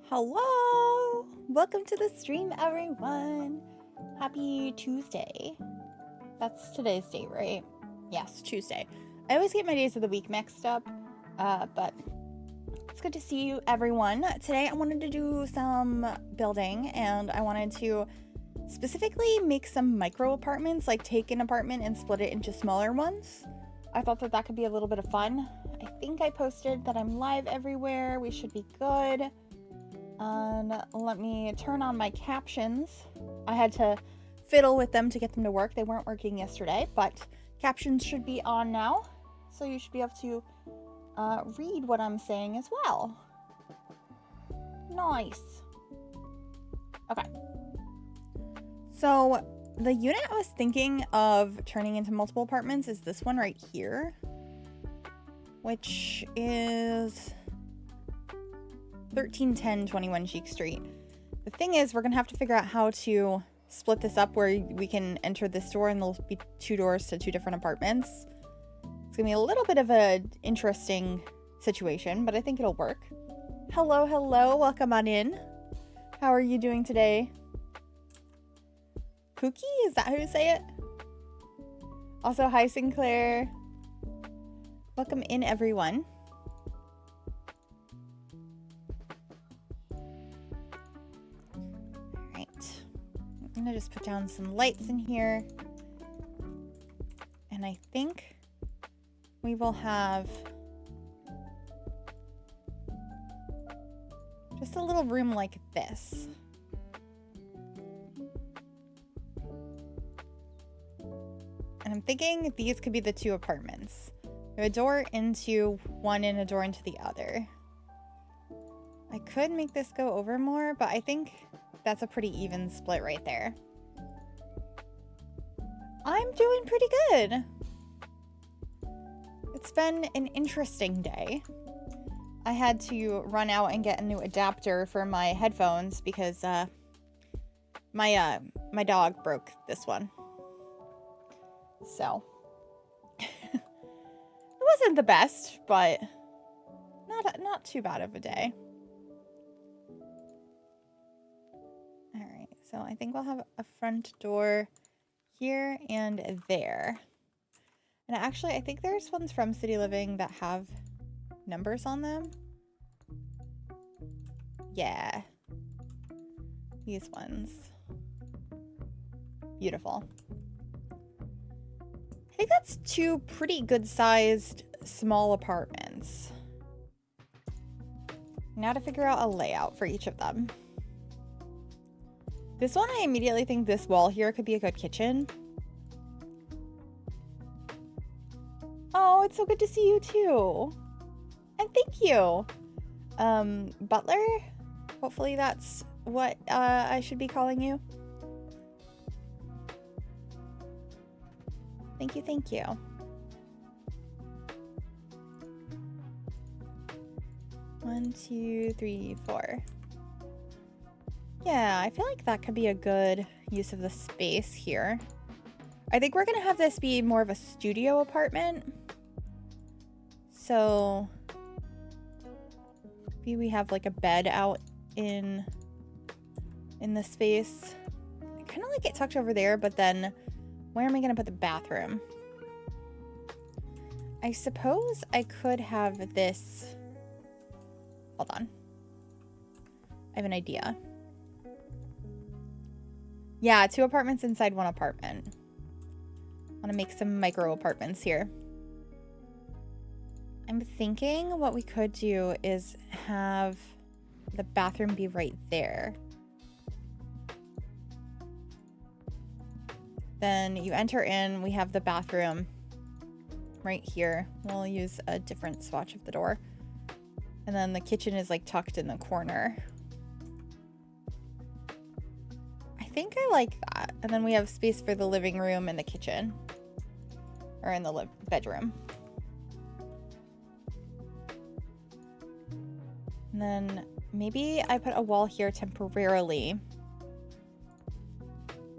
Hello! Welcome to the stream, everyone! Happy Tuesday. That's today's date, right? Yes, Tuesday. I always get my days of the week mixed up, but it's good to see you, everyone. Today I wanted to do some building, and I wanted to specifically make some micro apartments, like take an apartment and split it into smaller ones. I thought that could be a little bit of fun. I think I posted that I'm live everywhere. We should be good. And let me turn on my captions. I had to fiddle with them to get them to work. They weren't working yesterday, but captions should be on now. So you should be able to read what I'm saying as well. Nice. Okay. So the unit I was thinking of turning into multiple apartments is this one right here, which is 1310 21 Cheek Street. The thing is, we're gonna have to figure out how to split this up where we can enter this door and there'll be two doors to two different apartments. It's gonna be a little bit of an interesting situation, but I think it'll work. Hello, welcome on in. How are you doing today? Pookie, is that how you say it? Also, hi Sinclair. Welcome in, everyone. I'm gonna just put down some lights in here, and I think we will have just a little room like this. And I'm thinking these could be the two apartments. We have a door into one and a door into the other. I could make this go over more, but I think that's a pretty even split right there. I'm doing pretty good. It's been an interesting day. I had to run out and get a new adapter for my headphones because my dog broke this one. So it wasn't the best, but not too bad of a day. So I think we'll have a front door here and there. And actually, I think there's ones from City Living that have numbers on them. Yeah. These ones. Beautiful. I think that's two pretty good-sized small apartments. Now to figure out a layout for each of them. This one, I immediately think this wall here could be a good kitchen. Oh, it's so good to see you too. And thank you. Butler? Hopefully that's what I should be calling you. Thank you, thank you. One, two, three, four. Yeah, I feel like that could be a good use of the space here. I think we're gonna have this be more of a studio apartment. So maybe we have like a bed out in the space. I kind of like it tucked over there, but then where am I gonna put the bathroom? I suppose I could have this. Hold on. I have an idea. Yeah, two apartments inside one apartment. I want to make some micro apartments here. I'm thinking what we could do is have the bathroom be right there. Then you enter in, we have the bathroom right here. We'll use a different swatch of the door. And then the kitchen is like tucked in the corner. I think I like that. And then we have space for the living room and the kitchen. Or in the bedroom. And then maybe I put a wall here temporarily.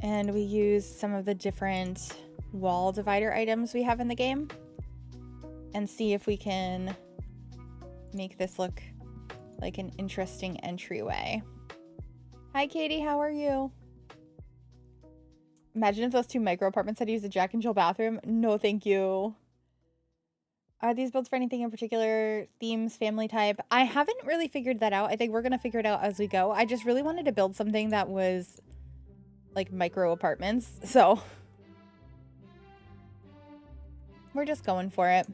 And we use some of the different wall divider items we have in the game. And see if we can make this look like an interesting entryway. Hi, Katie. How are you? Imagine if those 2 micro apartments had to use a Jack and Jill bathroom. No, thank you. Are these builds for anything in particular? Themes, family type? I haven't really figured that out. I think we're going to figure it out as we go. I just really wanted to build something that was like micro apartments. So we're just going for it.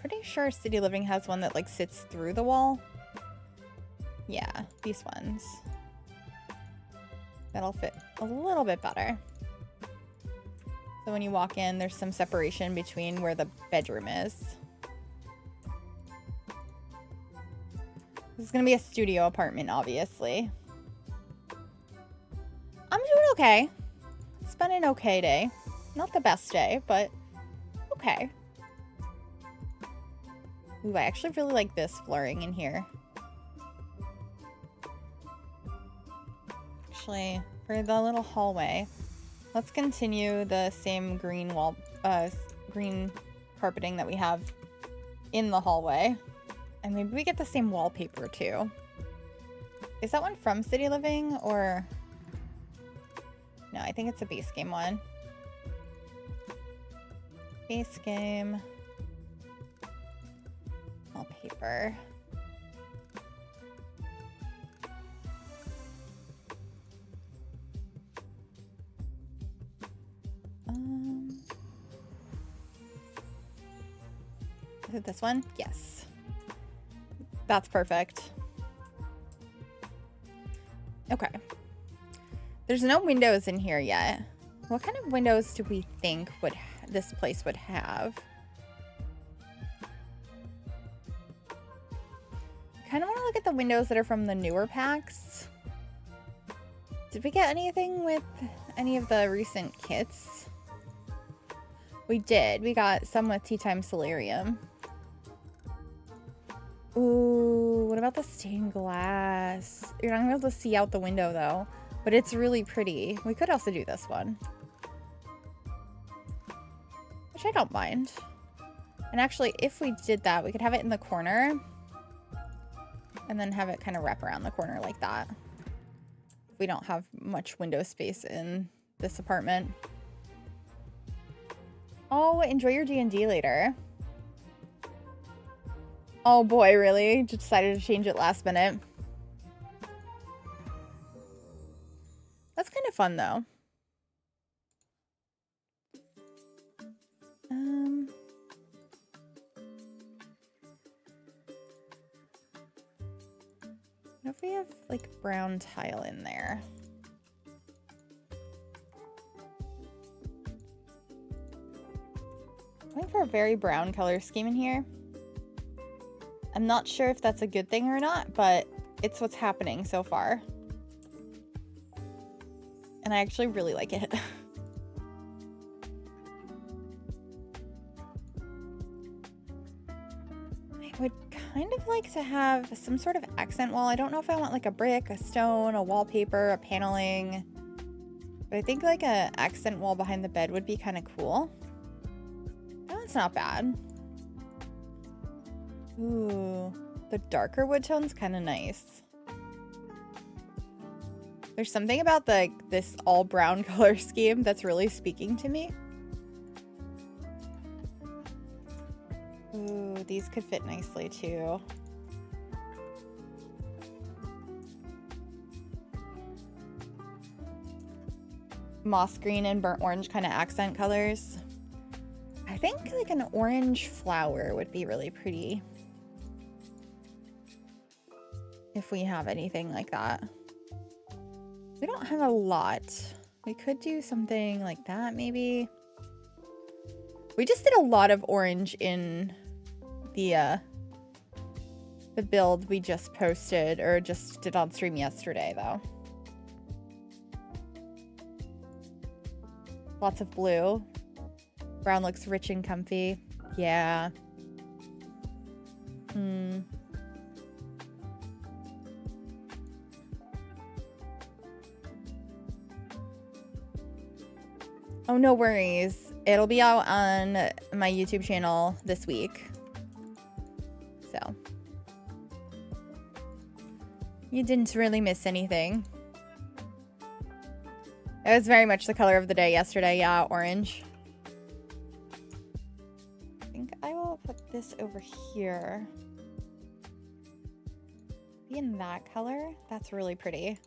Pretty sure City Living has one that like sits through the wall. Yeah, these ones. That'll fit a little bit better. So when you walk in, there's some separation between where the bedroom is. This is gonna be a studio apartment, obviously. I'm doing okay. It's been an okay day. Not the best day, but okay. Ooh, I actually really like this flooring in here. Actually, for the little hallway, let's continue the same green green carpeting that we have in the hallway. And maybe we get the same wallpaper too. Is that one from City Living or... No, I think it's a base game one. Base game. Wallpaper. Is it this one? Yes. That's perfect. Okay. There's no windows in here yet. What kind of windows do we think this place would have? Kind of want to look at the windows that are from the newer packs. Did we get anything with any of the recent kits? We did. We got some with Tea Time Solarium. Ooh, what about the stained glass? You're not gonna be able to see out the window though, but it's really pretty. We could also do this one, which I don't mind. And actually, if we did that, we could have it in the corner and then have it kind of wrap around the corner like that. We don't have much window space in this apartment. Oh, enjoy your D&D later. Oh boy, really? Just decided to change it last minute. That's kind of fun though. What if we have like brown tile in there? I'm going for a very brown color scheme in here. I'm not sure if that's a good thing or not, but it's what's happening so far. And I actually really like it. I would kind of like to have some sort of accent wall. I don't know if I want like a brick, a stone, a wallpaper, a paneling. But I think like a accent wall behind the bed would be kind of cool. That one's not bad. Ooh, the darker wood tone's kind of nice. There's something about this all brown color scheme that's really speaking to me. Ooh, these could fit nicely too. Moss green and burnt orange kind of accent colors. I think like an orange flower would be really pretty. If we have anything like that. We don't have a lot. We could do something like that maybe. We just did a lot of orange in the build we just posted or just did on stream yesterday though. Lots of blue. Brown looks rich and comfy. Yeah. Oh, no worries. It'll be out on my YouTube channel this week. So. You didn't really miss anything. It was very much the color of the day yesterday. Yeah, orange. I think I will put this over here. Be in that color. That's really pretty.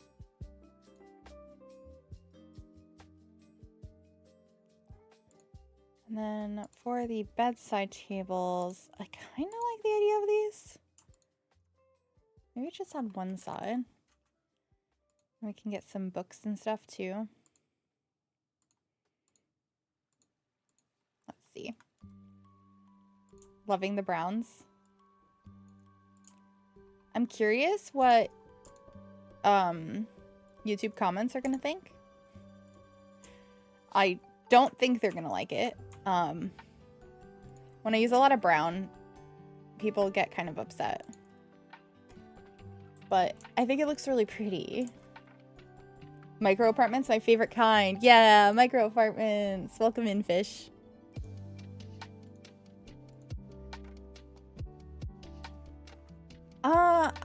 And then for the bedside tables, I kind of like the idea of these. Maybe just on one side. We can get some books and stuff too. Let's see. Loving the browns. I'm curious what YouTube comments are gonna think. I don't think they're gonna like it. When I use a lot of brown, people get kind of upset. But I think it looks really pretty. Micro apartments, my favorite kind. Yeah, micro apartments. Welcome in, fish.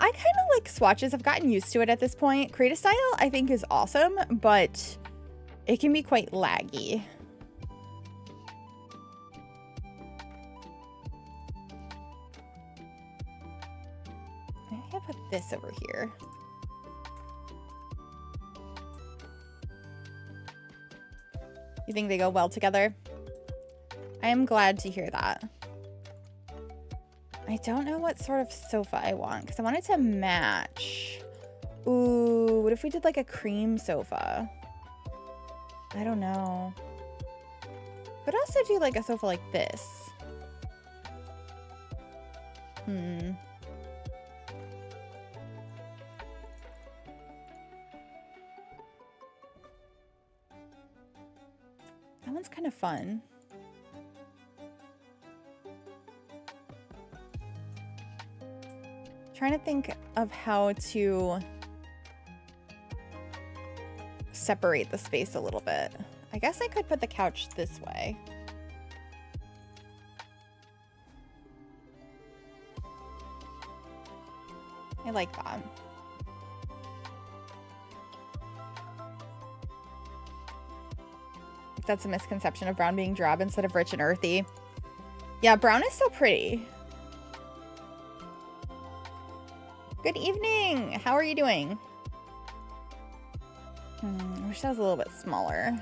I kind of like swatches. I've gotten used to it at this point. Create a Style, I think, is awesome, but it can be quite laggy. Maybe I put this over here. You think they go well together? I am glad to hear that. I don't know what sort of sofa I want because I want it to match. Ooh, what if we did like a cream sofa? I don't know. Could also do like a sofa like this. That one's kind of fun. Trying to think of how to separate the space a little bit. I guess I could put the couch this way. I like that. That's a misconception of brown being drab instead of rich and earthy. Yeah, brown is so pretty. Good evening. How are you doing? I wish that was a little bit smaller.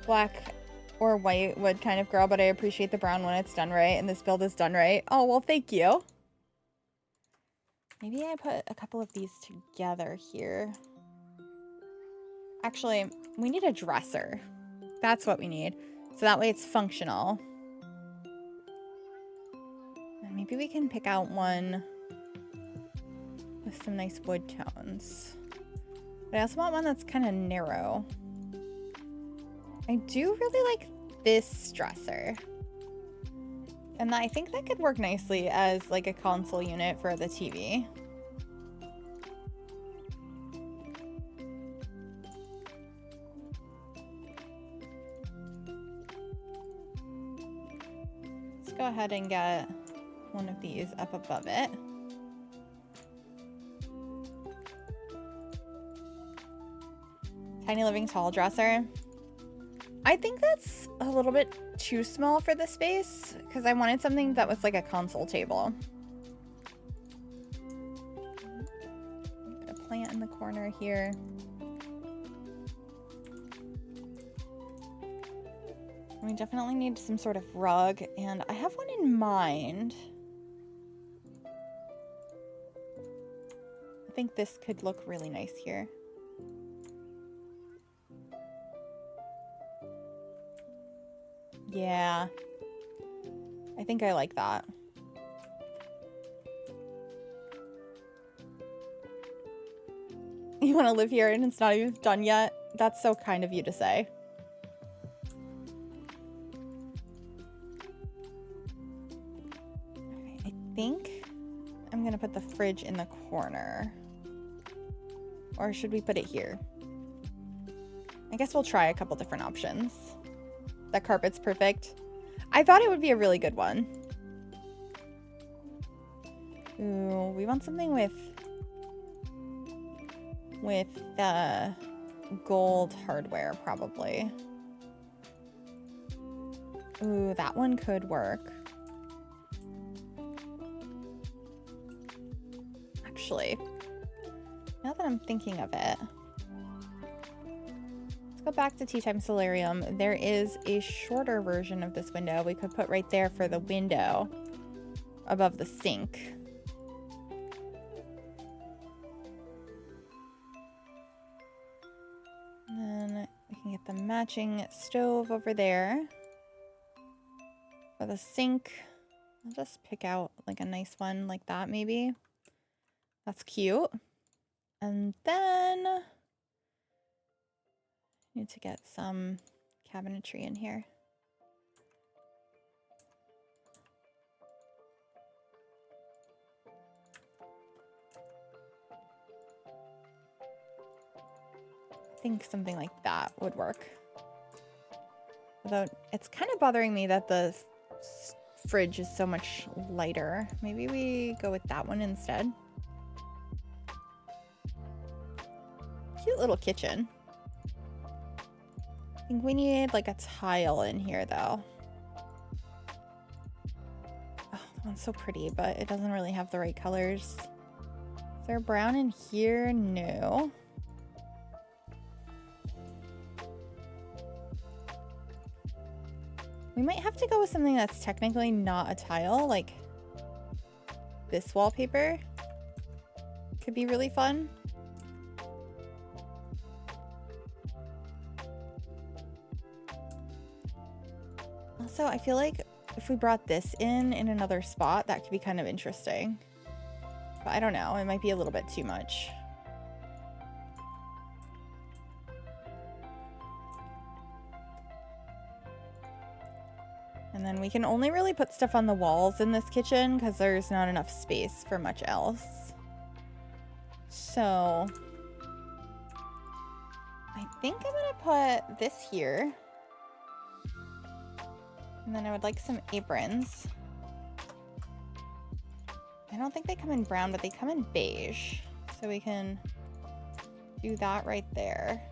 Black or white wood kind of girl, but I appreciate the brown when it's done right, and this build is done right. Oh, well, thank you. Maybe I put a couple of these together here. Actually, we need a dresser. That's what we need. So that way it's functional. And maybe we can pick out one with some nice wood tones. But I also want one that's kind of narrow. I do really like this dresser. And I think that could work nicely as like a console unit for the TV. Let's go ahead and get one of these up above it. Tiny living tall dresser. I think that's a little bit too small for the space because I wanted something that was like a console table. Put a plant in the corner here. We definitely need some sort of rug, and I have one in mind. I think this could look really nice here. Yeah, I think I like that. You want to live here and it's not even done yet? That's so kind of you to say. Okay, I think I'm gonna put the fridge in the corner. Or should we put it here? I guess we'll try a couple different options. That carpet's perfect. I thought it would be a really good one. Ooh, we want something with gold hardware, probably. Ooh, that one could work. Actually, now that I'm thinking of it, let's go back to Tea Time Solarium. There is a shorter version of this window we could put right there for the window above the sink. And then we can get the matching stove over there. For the sink, I'll just pick out like a nice one like that maybe. That's cute. And then need to get some cabinetry in here. I think something like that would work. Although it's kind of bothering me that the fridge is so much lighter. Maybe we go with that one instead. Cute little kitchen. I think we need like a tile in here though. Oh, that one's so pretty, but it doesn't really have the right colors. Is there brown in here? No. We might have to go with something that's technically not a tile, like this wallpaper. Could be really fun. Also, I feel like if we brought this in another spot, that could be kind of interesting. But I don't know, it might be a little bit too much. And then we can only really put stuff on the walls in this kitchen because there's not enough space for much else. So I think I'm gonna put this here. And then I would like some aprons. I don't think they come in brown, but they come in beige. So we can do that right there.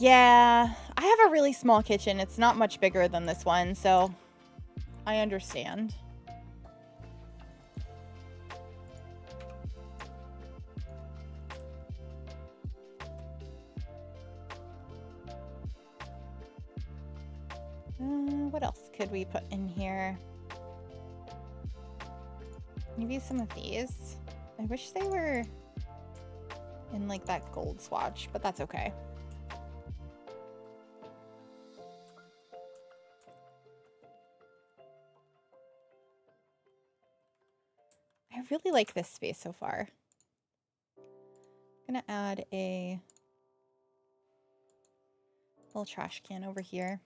Yeah, I have a really small kitchen. It's not much bigger than this one, so I understand. What else could we put in here? Maybe some of these. I wish they were in like that gold swatch, but that's okay. I really like this space so far. I'm gonna add a little trash can over here.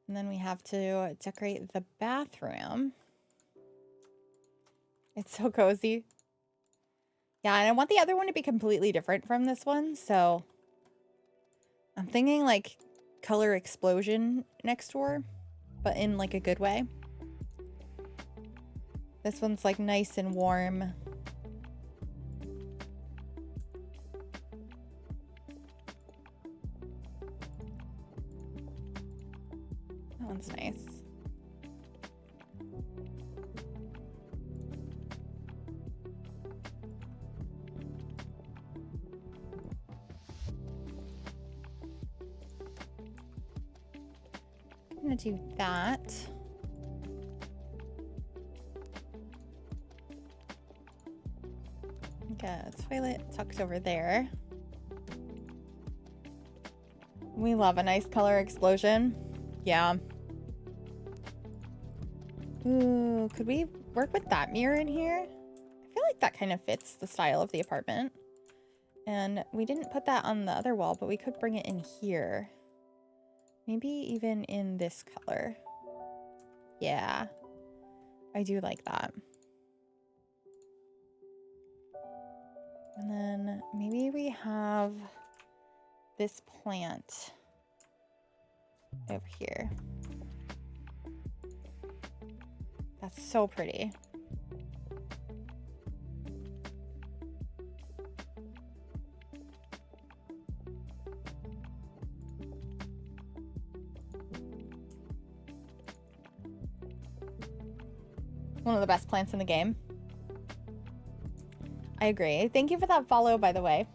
And then we have to decorate the bathroom. It's so cozy. Yeah, and I want the other one to be completely different from this one, so I'm thinking like color explosion next door, but in like a good way. This one's like nice and warm. That one's nice. I'm gonna do that. Got a toilet tucked over there. We love a nice color explosion. Yeah. Ooh, could we work with that mirror in here? I feel like that kind of fits the style of the apartment. And we didn't put that on the other wall, but we could bring it in here. Maybe even in this color. Yeah, I do like that. And then maybe we have this plant over here. That's so pretty. One of the best plants in the game. I agree. Thank you for that follow, by the way.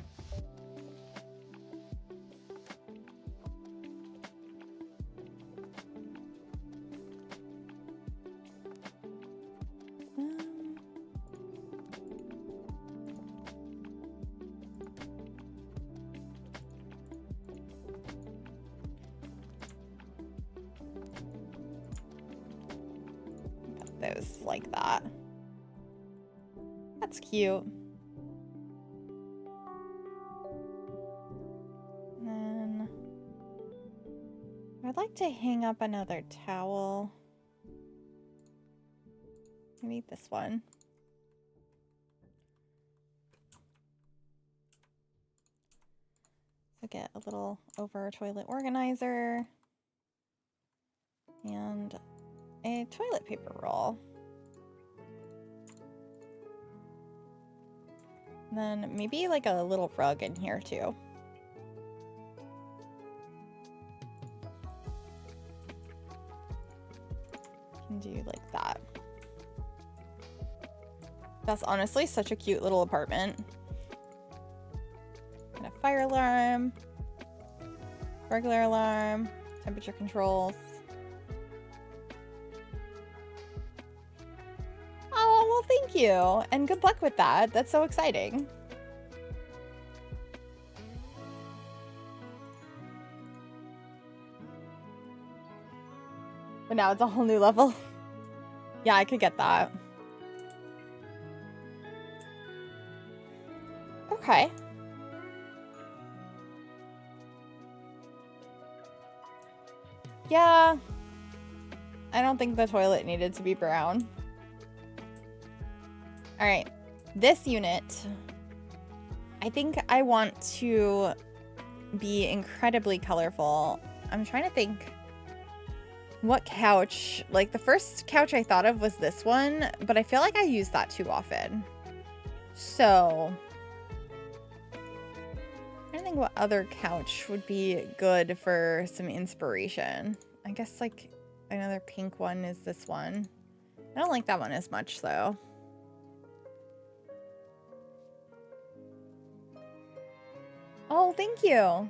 Those like that. That's cute. And then I'd like to hang up another towel. Maybe this one. So get a little over toilet organizer and a toilet paper roll. And then maybe like a little rug in here too. Can do like that. That's honestly such a cute little apartment. And a fire alarm, regular alarm, temperature controls. Oh, well, thank you. And good luck with that. That's so exciting. But now it's a whole new level. Yeah, I could get that. Okay. Yeah. I don't think the toilet needed to be brown. All right. This unit, I think I want to be incredibly colorful. I'm trying to think what couch. Like, the first couch I thought of was this one, but I feel like I use that too often. So I don't think what other couch would be good for some inspiration. I guess like another pink one is this one. I don't like that one as much though. Oh, thank you.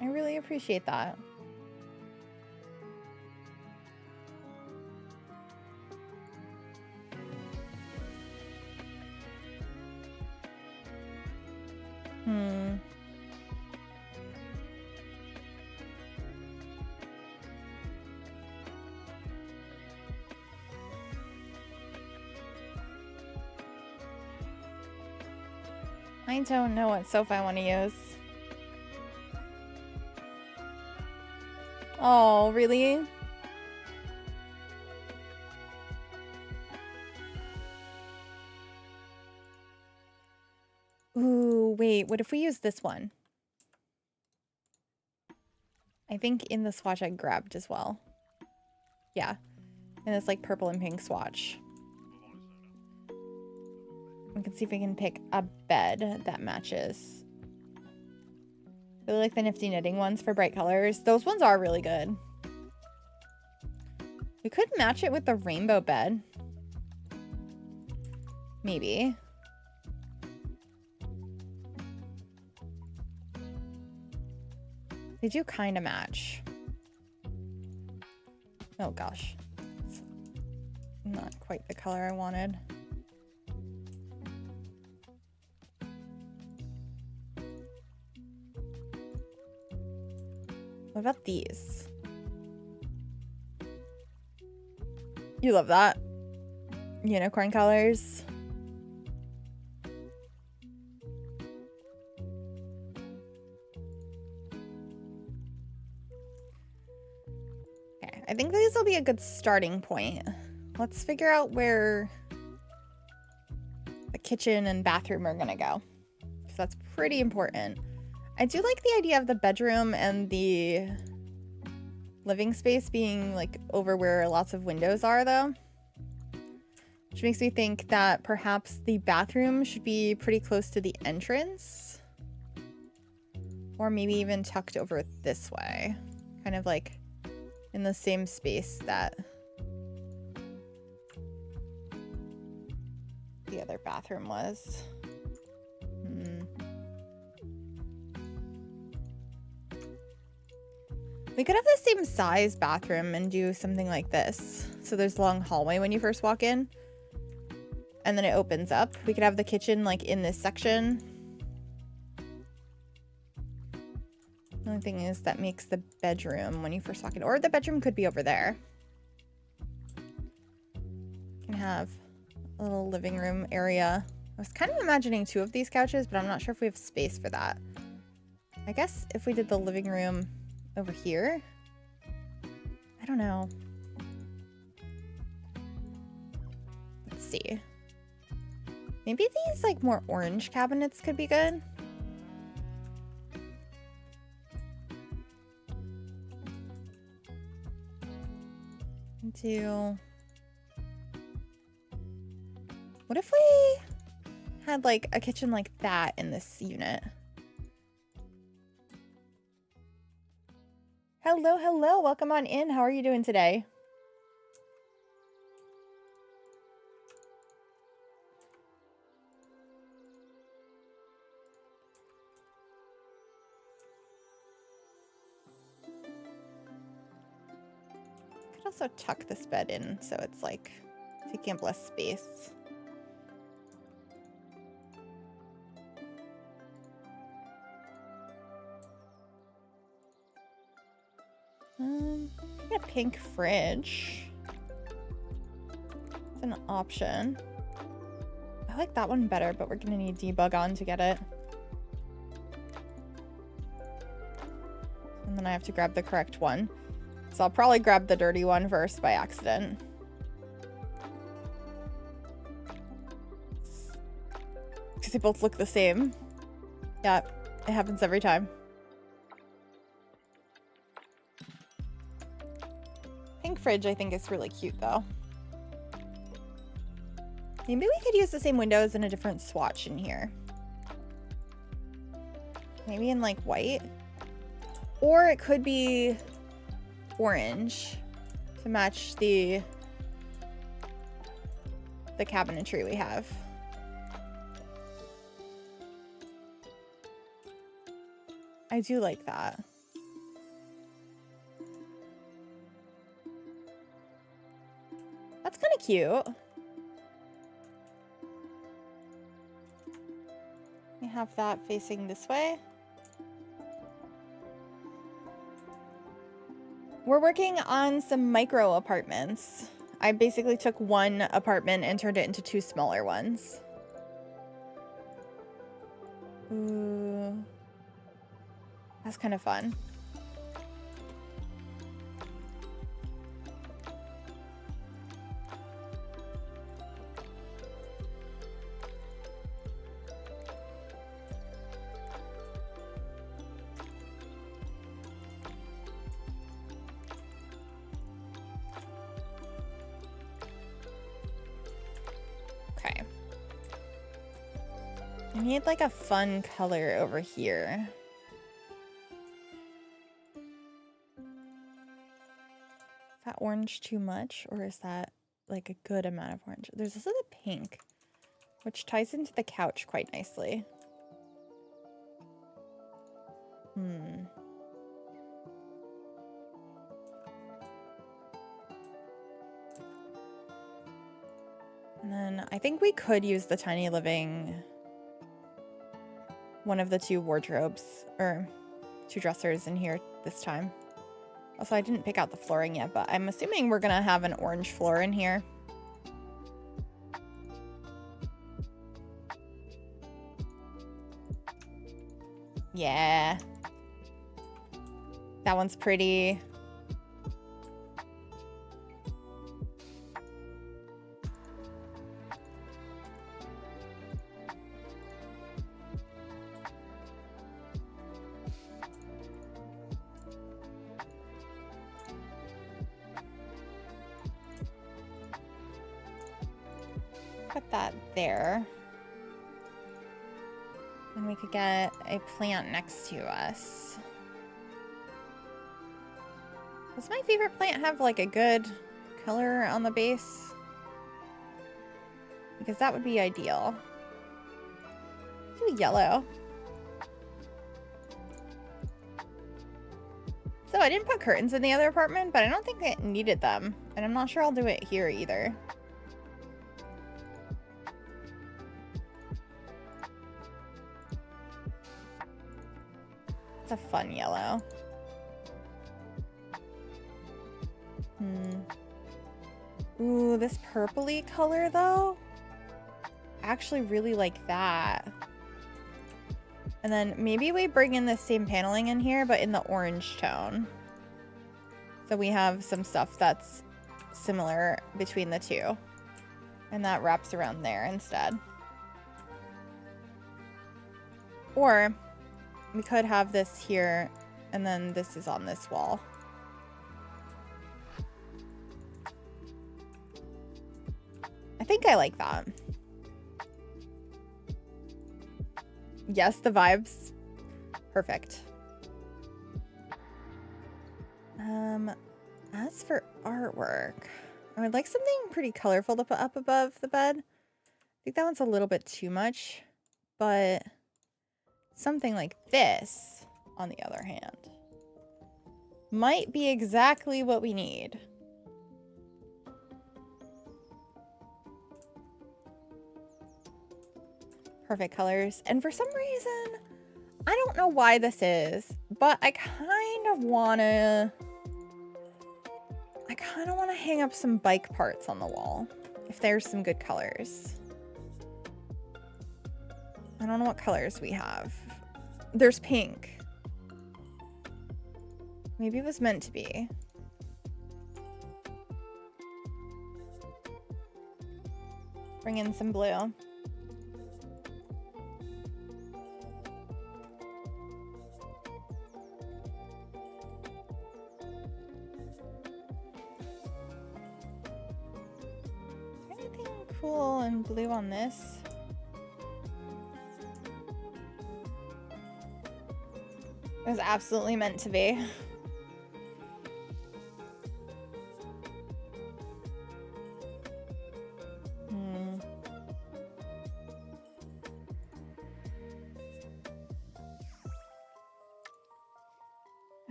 I really appreciate that. I don't know what sofa I want to use. Oh, really? Ooh, wait, what if we use this one? I think in the swatch I grabbed as well. Yeah, in this like purple and pink swatch. We can see if we can pick a bed that matches. I really like the Nifty Knitting ones for bright colors. Those ones are really good. We could match it with the rainbow bed. Maybe. They do kind of match. Oh gosh. It's not quite the color I wanted. What about these? You love that? Unicorn colors. Okay, I think these will be a good starting point. Let's figure out where kitchen and bathroom are gonna go, because that's pretty important. I do like the idea of the bedroom and the living space being like over where lots of windows are though. Which makes me think that perhaps the bathroom should be pretty close to the entrance. Or maybe even tucked over this way. Kind of like in the same space that the other bathroom was. We could have the same size bathroom and do something like this. So there's a long hallway when you first walk in. And then it opens up. We could have the kitchen like in this section. The only thing is that makes the bedroom when you first walk in. Or the bedroom could be over there. You can have a little living room area. I was kind of imagining 2 of these couches, but I'm not sure if we have space for that. I guess if we did the living room over here. I don't know. Let's see. Maybe these like more orange cabinets could be good. What if we had like a kitchen like that in this unit? Hello, hello. Welcome on in. How are you doing today? I could also tuck this bed in so it's like taking up less space. Get a pink fridge. It's an option. I like that one better, but we're gonna need debug on to get it. And then I have to grab the correct one. So I'll probably grab the dirty one first by accident. Because they both look the same. Yeah, it happens every time. Pink fridge I think is really cute though. Maybe we could use the same windows in a different swatch in here. Maybe in like white. Or it could be orange to match the cabinetry we have. I do like that. That's kind of cute. We have that facing this way. We're working on some micro apartments. I basically took one apartment and turned it into 2 smaller ones. Ooh. That's kind of fun. Okay. I need like a fun color over here. Is that orange too much, or is that like a good amount of orange? There's also the pink, which ties into the couch quite nicely. And then I think we could use the tiny living, one of the 2 wardrobes, or 2 dressers in here this time. Also, I didn't pick out the flooring yet, but I'm assuming we're gonna have an orange floor in here. Yeah. That one's pretty. Put that there. And we could get a plant next to us. Does my favorite plant have like a good color on the base? Because that would be ideal. Do yellow. So I didn't put curtains in the other apartment, but I don't think it needed them. And I'm not sure I'll do it here either. It's a fun yellow. Ooh, this purpley color though. I actually really like that. And then maybe we bring in the same paneling in here, but in the orange tone. So we have some stuff that's similar between the two. And that wraps around there instead. Or we could have this here, and then this is on this wall. I think I like that. Yes, the vibes. Perfect. As for artwork, I would like something pretty colorful to put up above the bed. I think that one's a little bit too much, but something like this, on the other hand, might be exactly what we need. Perfect colors. And for some reason, I don't know why this is, but I kind of want to hang up some bike parts on the wall, if there's some good colors. I don't know what colors we have. There's pink. Maybe it was meant to be. Bring in some blue. Anything cool and blue on this? It was absolutely meant to be.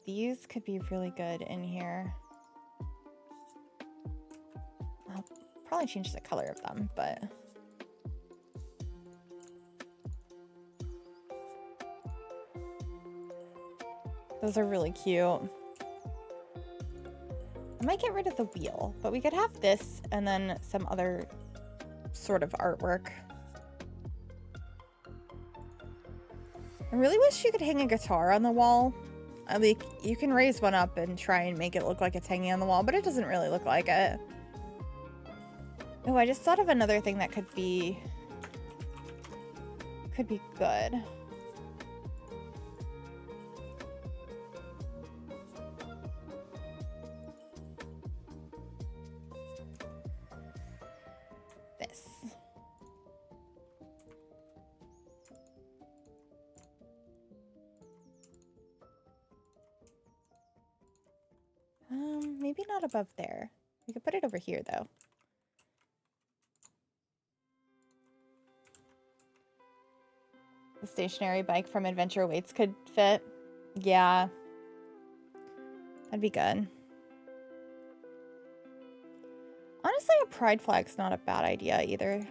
These could be really good in here. I'll probably change the color of them, but those are really cute. I might get rid of the wheel, but we could have this and then some other sort of artwork. I really wish you could hang a guitar on the wall. Like, you can raise one up and try and make it look like it's hanging on the wall, but it doesn't really look like it. Oh, I just thought of another thing that could be good. This. Maybe not above there. We could put it over here, though. The stationary bike from Adventure Weights could fit. Yeah. That'd be good. Honestly, a pride flag's not a bad idea either.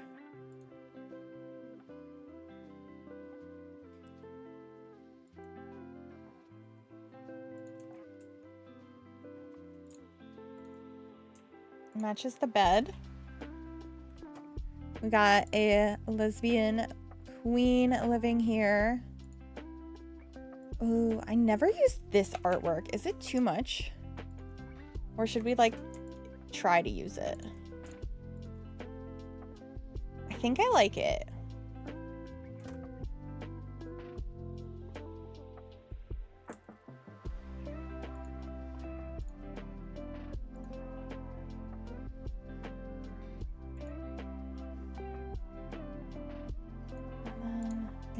Matches the bed. We got a lesbian queen living here. Ooh, I never used this artwork. Is it too much? Or should we, like, try to use it? I think I like it.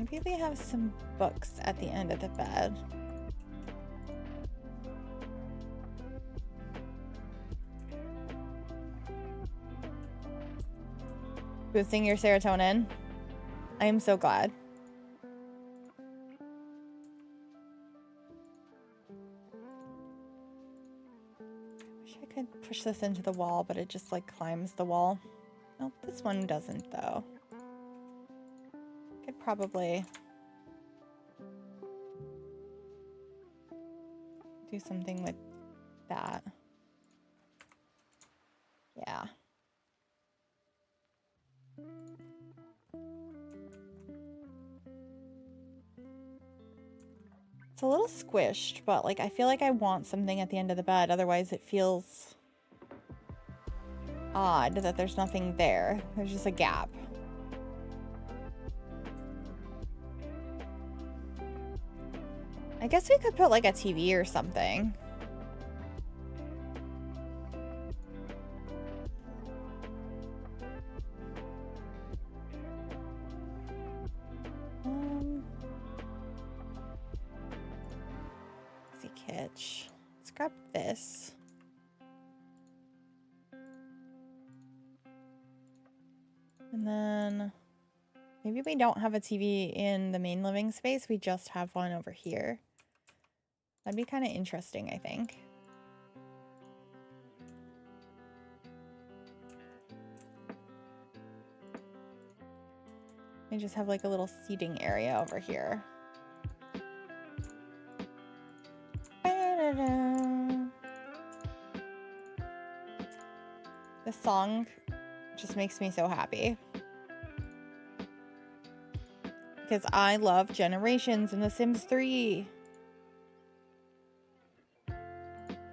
Maybe we have some books at the end of the bed. Boosting your serotonin. I am so glad. I wish I could push this into the wall, but it just like climbs the wall. Oh, this one doesn't though. Could probably do something with that. Yeah. It's a little squished, but like I feel like I want something at the end of the bed. Otherwise it feels odd that there's nothing there. There's just a gap. I guess we could put like a TV or something. Let's see, kitsch. Let's grab this. And then maybe we don't have a TV in the main living space. We just have one over here. That'd be kind of interesting, I think. We just have like a little seating area over here. This song just makes me so happy. Because I love Generations in The Sims 3.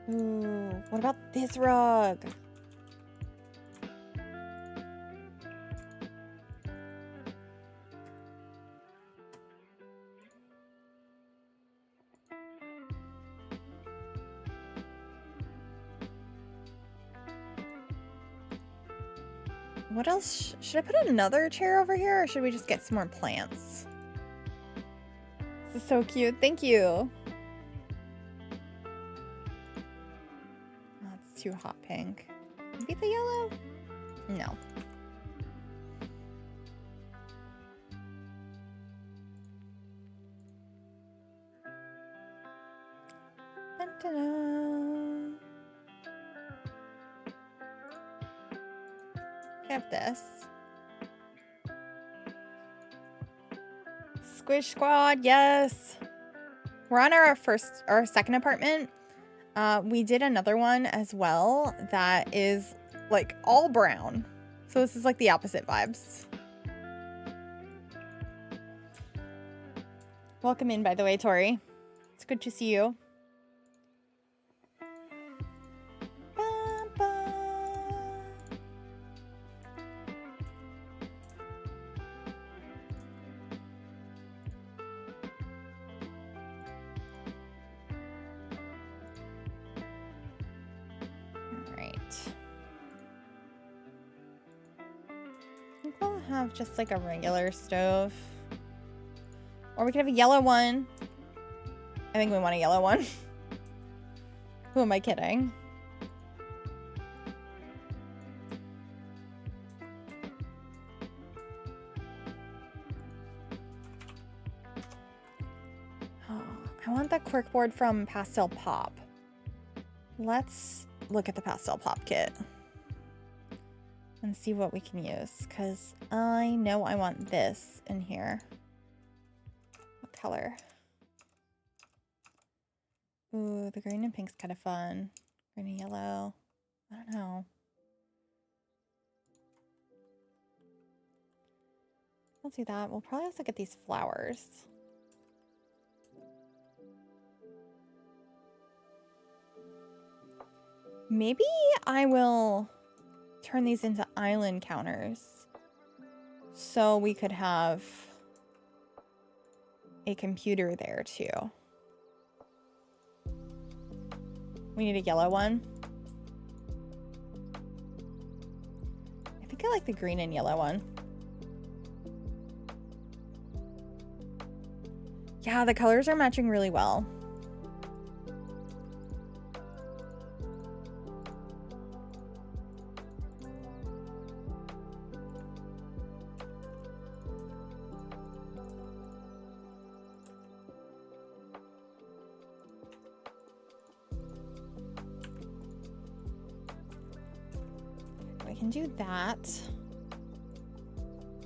Ooh, what about this rug? What else? Should I put another chair over here, or should we just get some more plants? This is so cute. Thank you. Oh, it's too hot pink. Maybe the yellow? No. Dun-dun-dun. I have this. Squish Squad, yes. We're on our second apartment. We did another one as well that is like all brown. So this is like the opposite vibes. Welcome in, by the way, Tori. It's good to see you. Just like a regular stove, or we could have a yellow one. I think we want a yellow one. Who am I kidding? Oh, I want the corkboard from Pastel Pop. Let's look at the Pastel Pop kit and see what we can use, because I know I want this in here. What color? Ooh, the green and pink's kind of fun. Green and yellow. I don't know. We'll do that. We'll probably also get these flowers. Maybe I will turn these into island counters so we could have a computer there too. We need a yellow one. I think I like the green and yellow one. Yeah, the colors are matching really well. We can do that.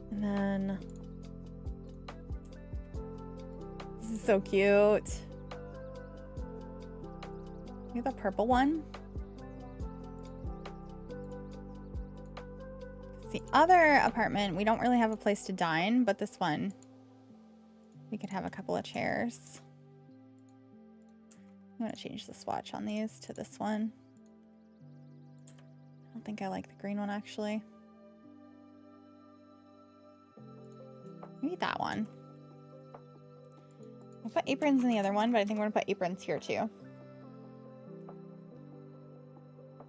And then this is so cute. We have the purple one. The other apartment, we don't really have a place to dine, but this one, we could have a couple of chairs. I'm gonna change the swatch on these to this one. I don't think I like the green one, actually. Maybe that one. I'll put aprons in the other one, but I think we're gonna put aprons here too.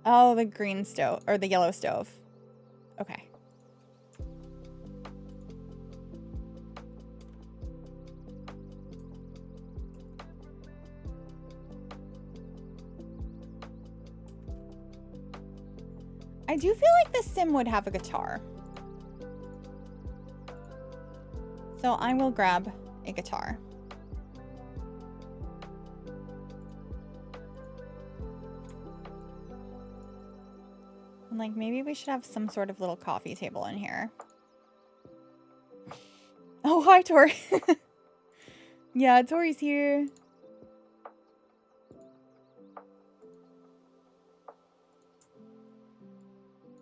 Oh, the green stove, or the yellow stove. Okay. I do feel like the sim would have a guitar. So I will grab a guitar. And like maybe we should have some sort of little coffee table in here. Oh, hi, Tori. Yeah, Tori's here.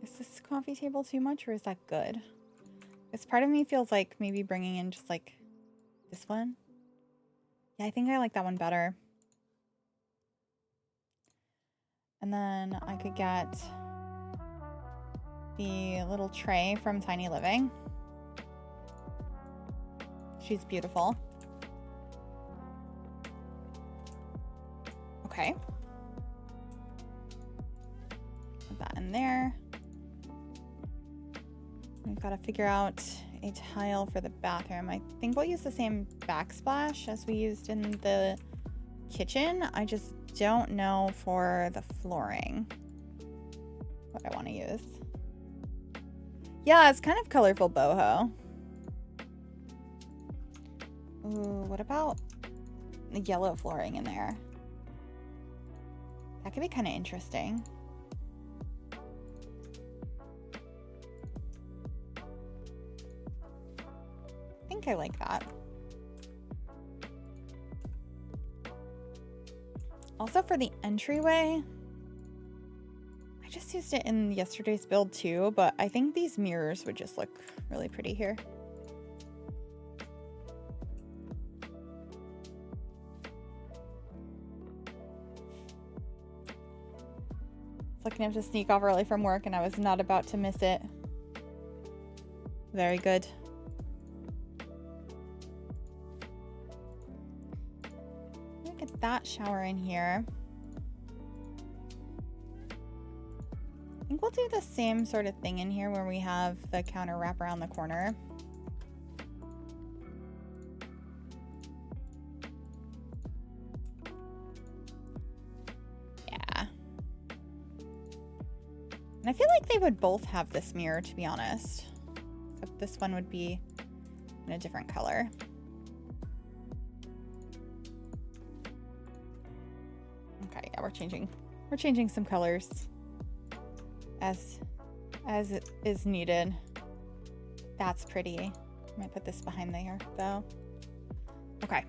Is this coffee table too much, or is that good? This part of me feels like maybe bringing in just like this one. Yeah, I think I like that one better. And then I could get the little tray from Tiny Living. She's beautiful. Okay. Put that in there. We've got to figure out a tile for the bathroom. I think we'll use the same backsplash as we used in the kitchen. I just don't know for the flooring what I want to use. Yeah, it's kind of colorful boho. Ooh, what about the yellow flooring in there? That could be kind of interesting. I think I like that. Also for the entryway, I just used it in yesterday's build too, but I think these mirrors would just look really pretty here. It's like I have to sneak off early from work and I was not about to miss it. Very good. Look at that shower in here. I think we'll do the same sort of thing in here where we have the counter wrap around the corner. Yeah. And I feel like they would both have this mirror, to be honest. Except this one would be in a different color. Okay, yeah, we're changing some colors as it is needed. That's pretty. I might put this behind there though. Okay.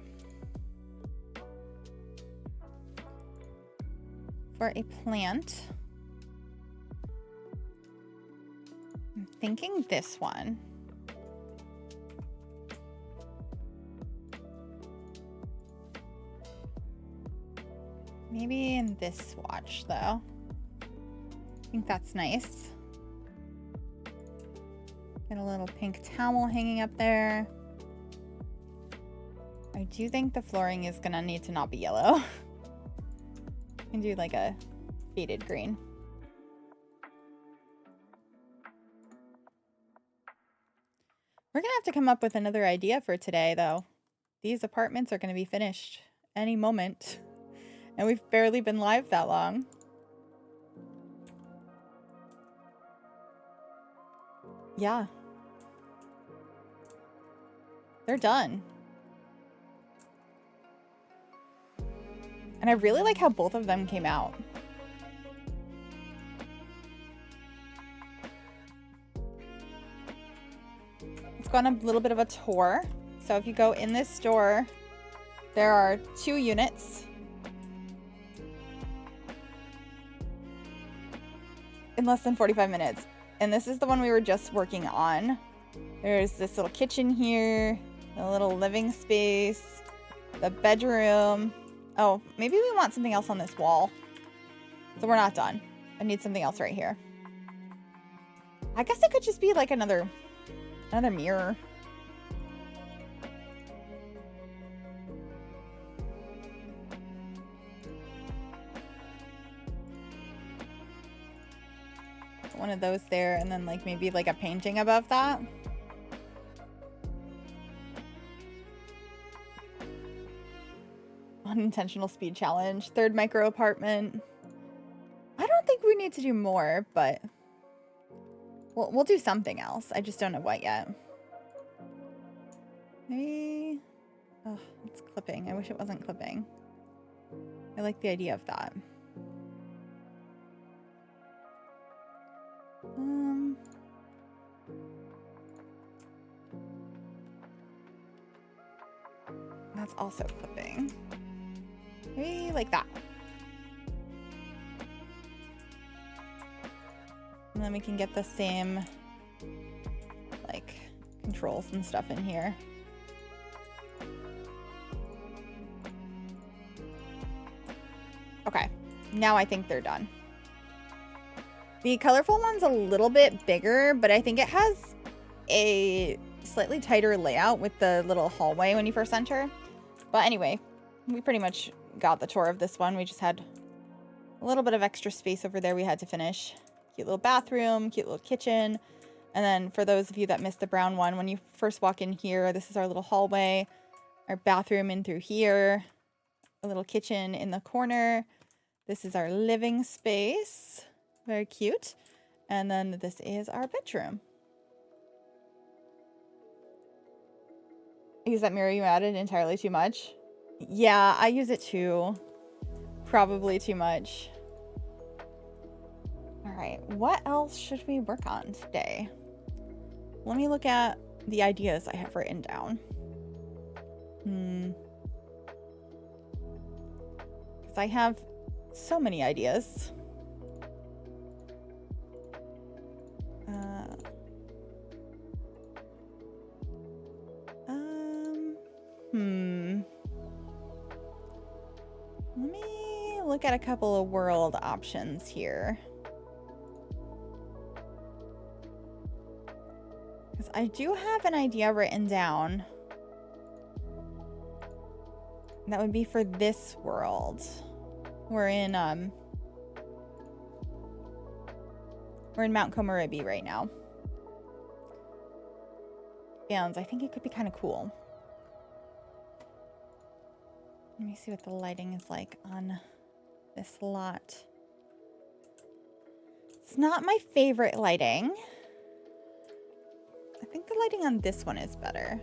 For a plant, I'm thinking this one. Maybe in this swatch though. I think that's nice. Get a little pink towel hanging up there. I do think the flooring is gonna need to not be yellow. I can do like a faded green. We're gonna have to come up with another idea for today though. these apartments are going to be finished any moment. And we've barely been live that long. Yeah. They're done. And I really like how both of them came out. Let's go on a little bit of a tour. So if you go in this store, there are 2 units. In less than 45 minutes. And this is the one we were just working on. There's this little kitchen here, a little living space, the bedroom. Oh, maybe we want something else on this wall. So we're not done. I need something else right here. I guess it could just be like another mirror. One of those there, and then like maybe like a painting above that. Unintentional speed challenge. 3rd micro apartment. I don't think we need to do more, but we'll do something else. I just don't know what yet. Maybe... Oh, it's clipping. I wish it wasn't clipping. I like the idea of that. That's also clipping. Maybe like that. And then we can get the same like controls and stuff in here. Okay, now I think they're done. The colorful one's a little bit bigger, but I think it has a slightly tighter layout with the little hallway when you first enter. But anyway, we pretty much got the tour of this one. We just had a little bit of extra space over there we had to finish. Cute little bathroom, cute little kitchen. And then for those of you that missed the brown one, when you first walk in here, this is our little hallway, our bathroom in through here, a little kitchen in the corner. This is our living space. Very cute. And then this is our bedroom. Use that mirror you added entirely too much. Yeah, I use it too. Probably too much. All right, what else should we work on today? Let me look at the ideas I have written down. Because I have so many ideas. Let me look at a couple of world options here. Because I do have an idea written down. That would be for this world. We're in Mount MoreGryphi right now. And I think it could be kind of cool. Let me see what the lighting is like on this lot. It's not my favorite lighting. I think the lighting on this one is better.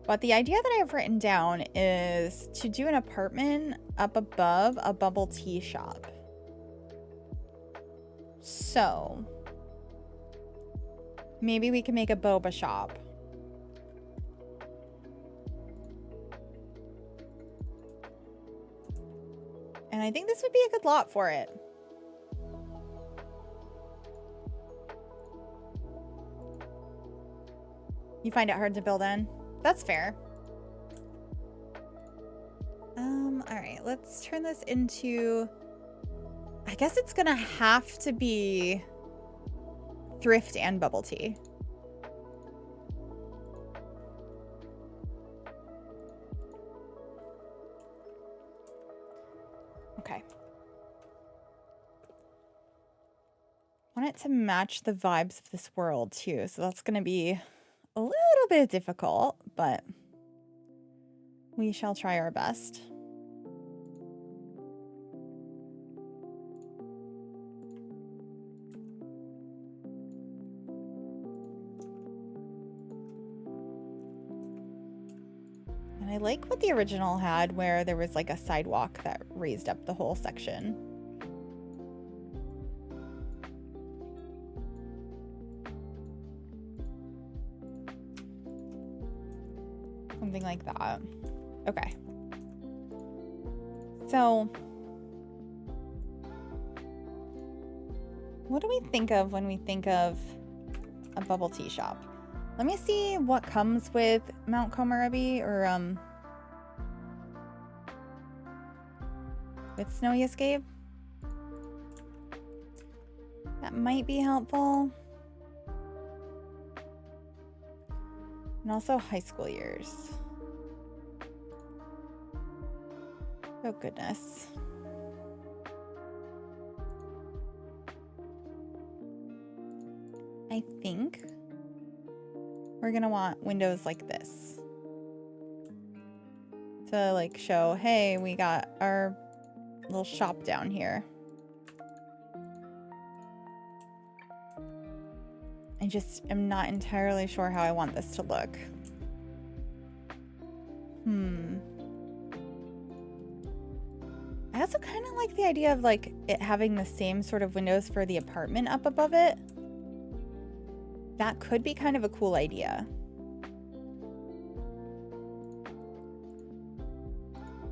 But the idea that I have written down is to do an apartment up above a bubble tea shop. So maybe we can make a boba shop. And I think this would be a good lot for it. You find it hard to build in? That's fair. All right, let's turn this into... I guess it's gonna have to be thrift and bubble tea. Okay. I want it to match the vibes of this world too, so that's gonna be a little bit difficult, but we shall try our best. And I like what the original had, where there was like a sidewalk that raised up the whole section. Something like that. Okay. So, what do we think of when we think of a bubble tea shop? Let me see what comes with Mount Komorebi, or with Snowy Escape. That might be helpful. And also high school years. Oh goodness. I think we're gonna want windows like this to like show, hey, we got our little shop down here. I just am not entirely sure how I want this to look. I also kind of like the idea of like it having the same sort of windows for the apartment up above it. That could be kind of a cool idea.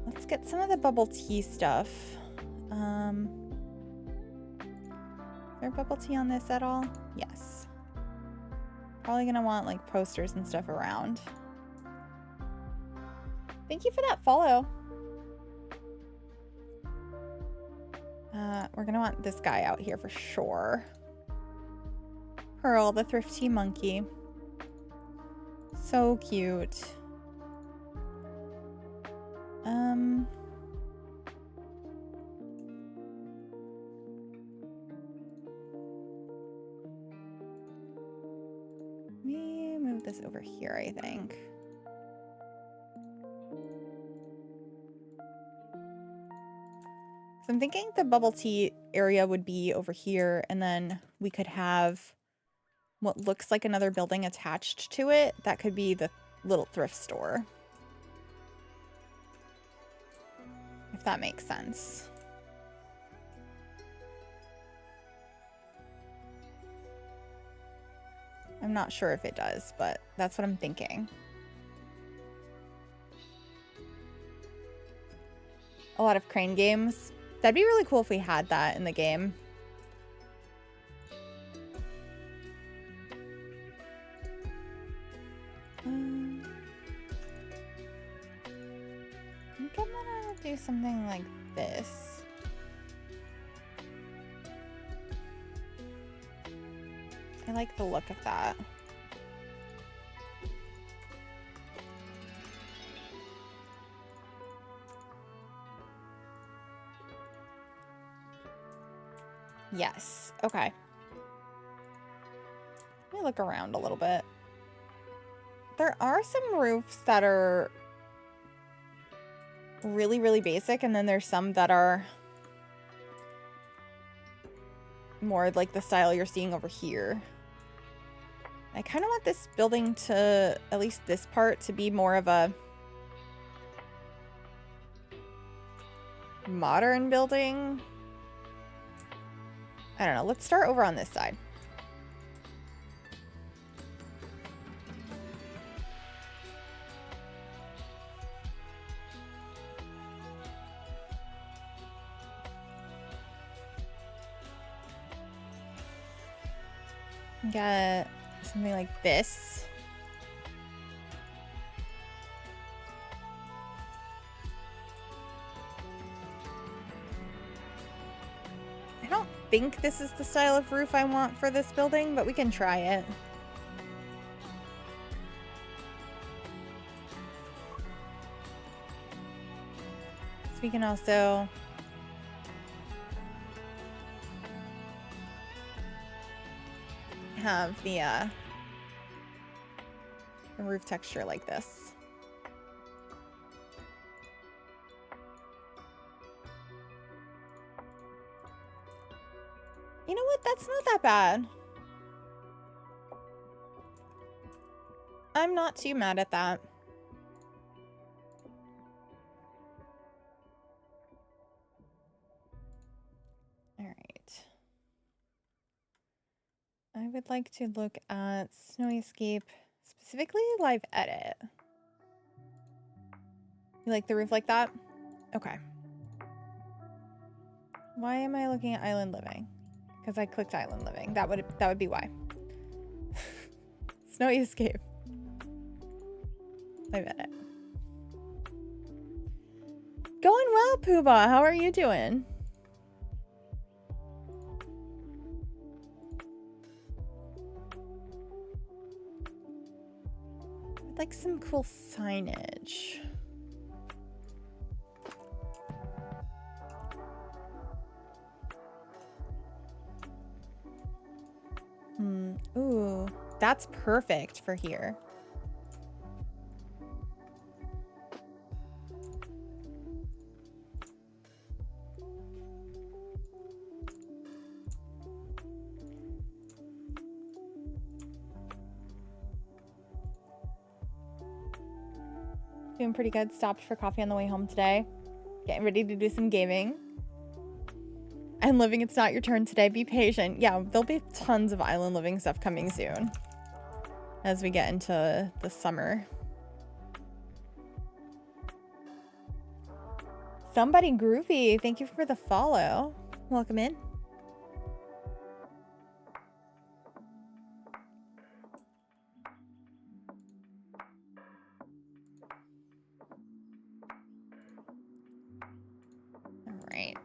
Let's get some of the bubble tea stuff. Is there bubble tea on this at all? Yes. Probably gonna want like posters and stuff around. Thank you for that follow. We're gonna want this guy out here for sure. Pearl, the thrifty monkey. So cute. We move this over here, I think. So I'm thinking the bubble tea area would be over here, and then we could have what looks like another building attached to it. That could be the little thrift store. If that makes sense. I'm not sure if it does, but that's what I'm thinking. A lot of crane games. That'd be really cool if we had that in the game. I think I'm gonna do something like this. I like the look of that. Yes. Okay. Let me look around a little bit. There are some roofs that are really, really basic, and then there's some that are more like the style you're seeing over here. I kind of want this building to, at least this part, to be more of a modern building. I don't know. Let's start over on this side. Got something like this. I don't think this is the style of roof I want for this building, but we can try it. So we can also have the a roof texture like this. You know what? That's not that bad. I'm not too mad at that. All right. I would like to look at Snowyscape, specifically live edit. You like the roof like that? Okay. Why am I looking at Island Living? Because I clicked Island Living. That would be why. Snowyscape. Live edit. Going well, Poobah. How are you doing? I'd like some cool signage. Ooh, that's perfect for here. Doing pretty good. Stopped for coffee on the way home today. Getting ready to do some gaming. I'm living. It's not your turn today. Be patient. Yeah, there'll be tons of Island Living stuff coming soon as we get into the summer. Somebody Groovy, thank you for the follow. Welcome in. All right.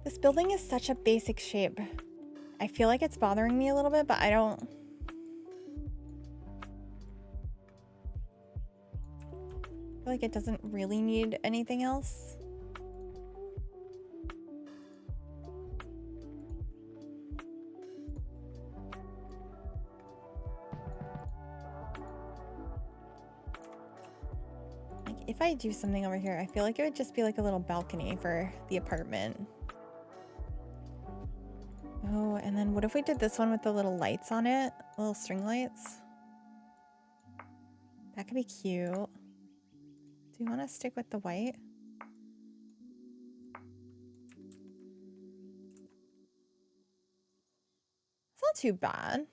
This building is such a basic shape. I feel like it's bothering me a little bit, but I don't... I feel like it doesn't really need anything else. Like, if I do something over here, I feel like it would just be like a little balcony for the apartment. Oh, and then what if we did this one with the little lights on it? Little string lights? That could be cute. Do you want to stick with the white? It's not too bad,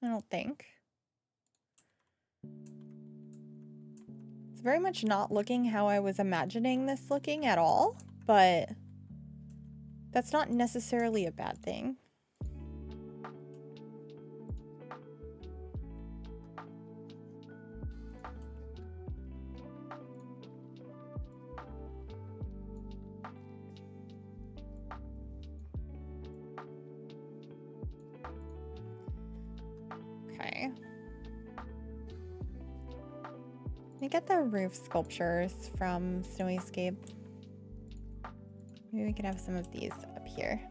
I don't think. It's very much not looking how I was imagining this looking at all, but that's not necessarily a bad thing. Okay. Let me get the roof sculptures from Snowyscape. Maybe we could have some of these up here.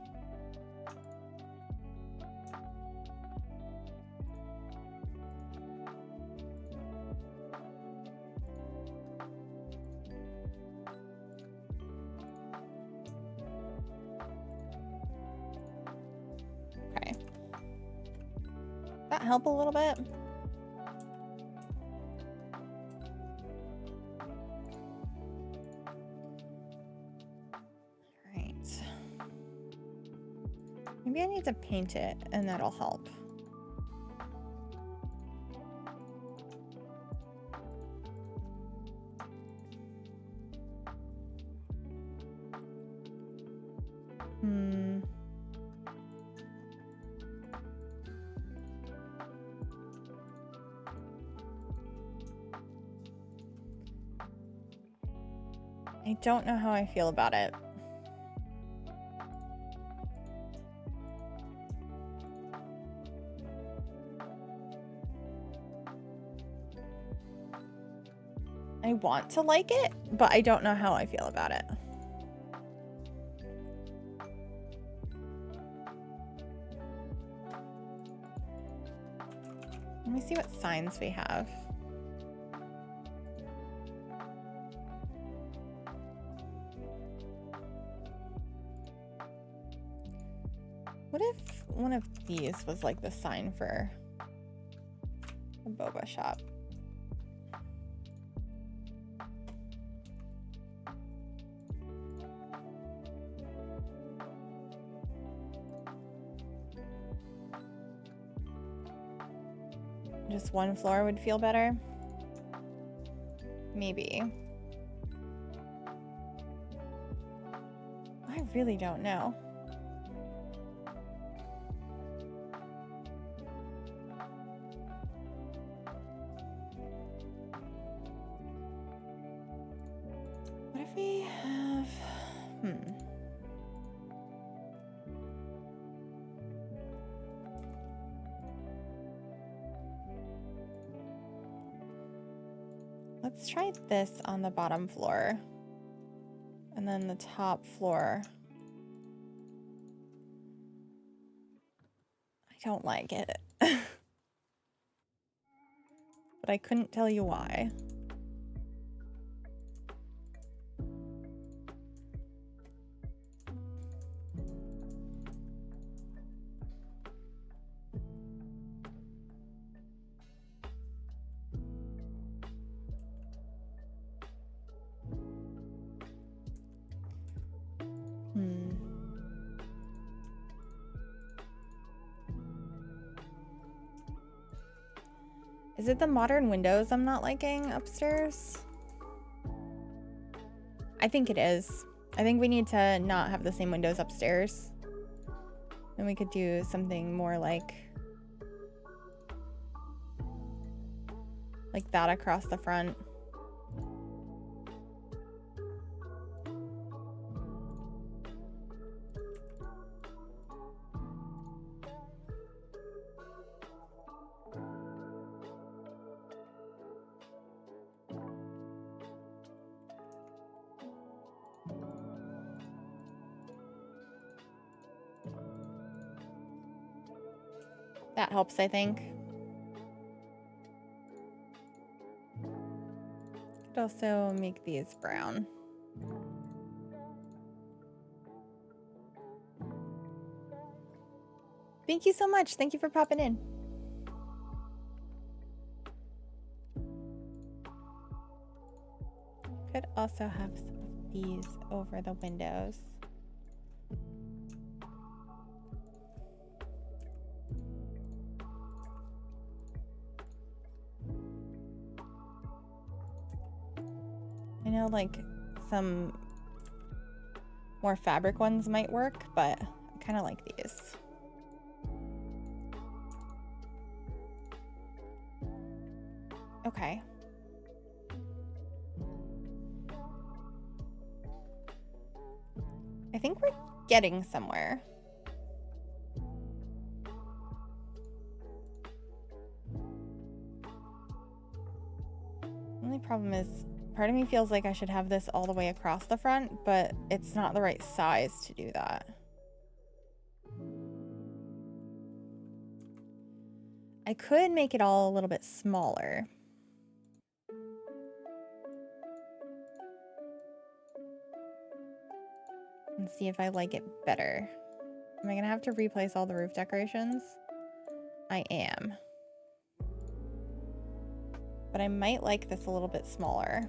Okay. That help a little bit? Maybe I need to paint it and that'll help. I don't know how I feel about it. I want to like it, but I don't know how I feel about it. me see what signs we have. What if one of these was like the sign for a boba shop? Just one floor would feel better? Maybe. I really don't know. What if we have... Let's try this on the bottom floor. And then the top floor. I don't like it. But I couldn't tell you why. Is it the modern windows I'm not liking upstairs? I think it is. I think we need to not have the same windows upstairs. And we could do something more like that across the front. That helps, I think. Could also make these brown. Thank you so much. Thank you for popping in. Could also have some of these over the windows. I know like some more fabric ones might work, but I kind of like these. Okay. I think we're getting somewhere. The only problem is part of me feels like I should have this all the way across the front, but it's not the right size to do that. I could make it all a little bit smaller. And see if I like it better. Am I gonna have to replace all the roof decorations? I am. But I might like this a little bit smaller.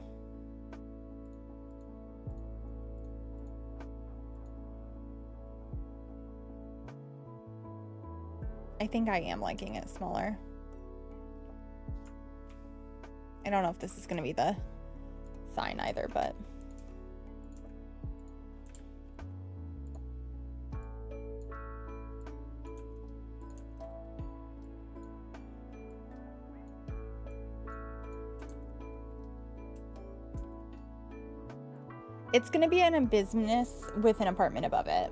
I think I am liking it smaller. I don't know if this is gonna be the sign either, but... It's gonna be a business with an apartment above it.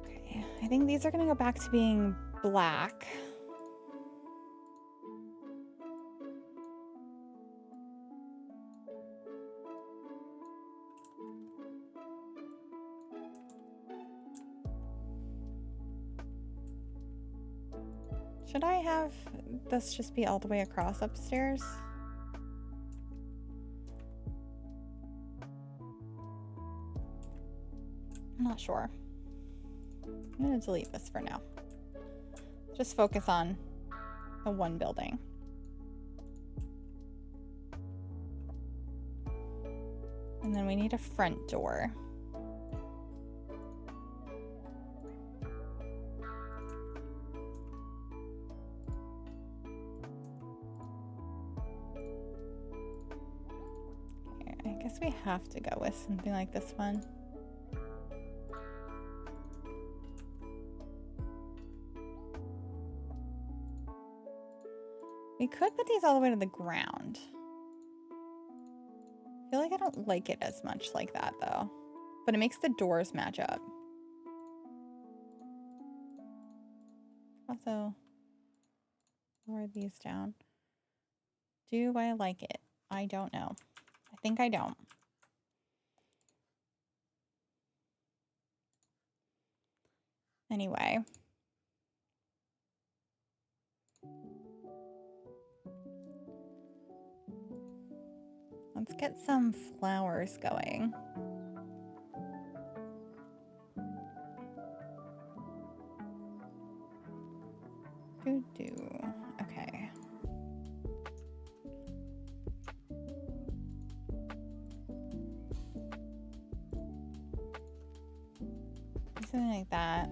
Okay, I think these are gonna go back to being black. Should I have this just be all the way across upstairs? I'm not sure. I'm gonna delete this for now. Just focus on the one building. And then we need a front door. Okay, I guess we have to go with something like this one. We could put these all the way to the ground. I feel like I don't like it as much like that though, but it makes the doors match up. Also, lower these down. Do I like it? I don't know. I think I don't. Anyway. Let's get some flowers going. Okay. Something like that.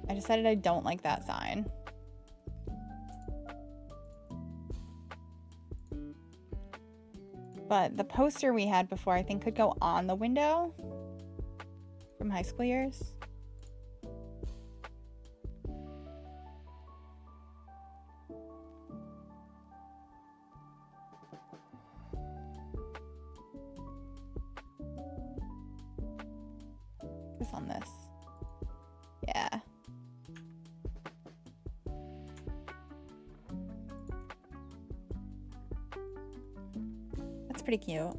I decided I don't like that sign. But the poster we had before, I think, could go on the window from high school years. Focus on this. Yeah. That's pretty cute.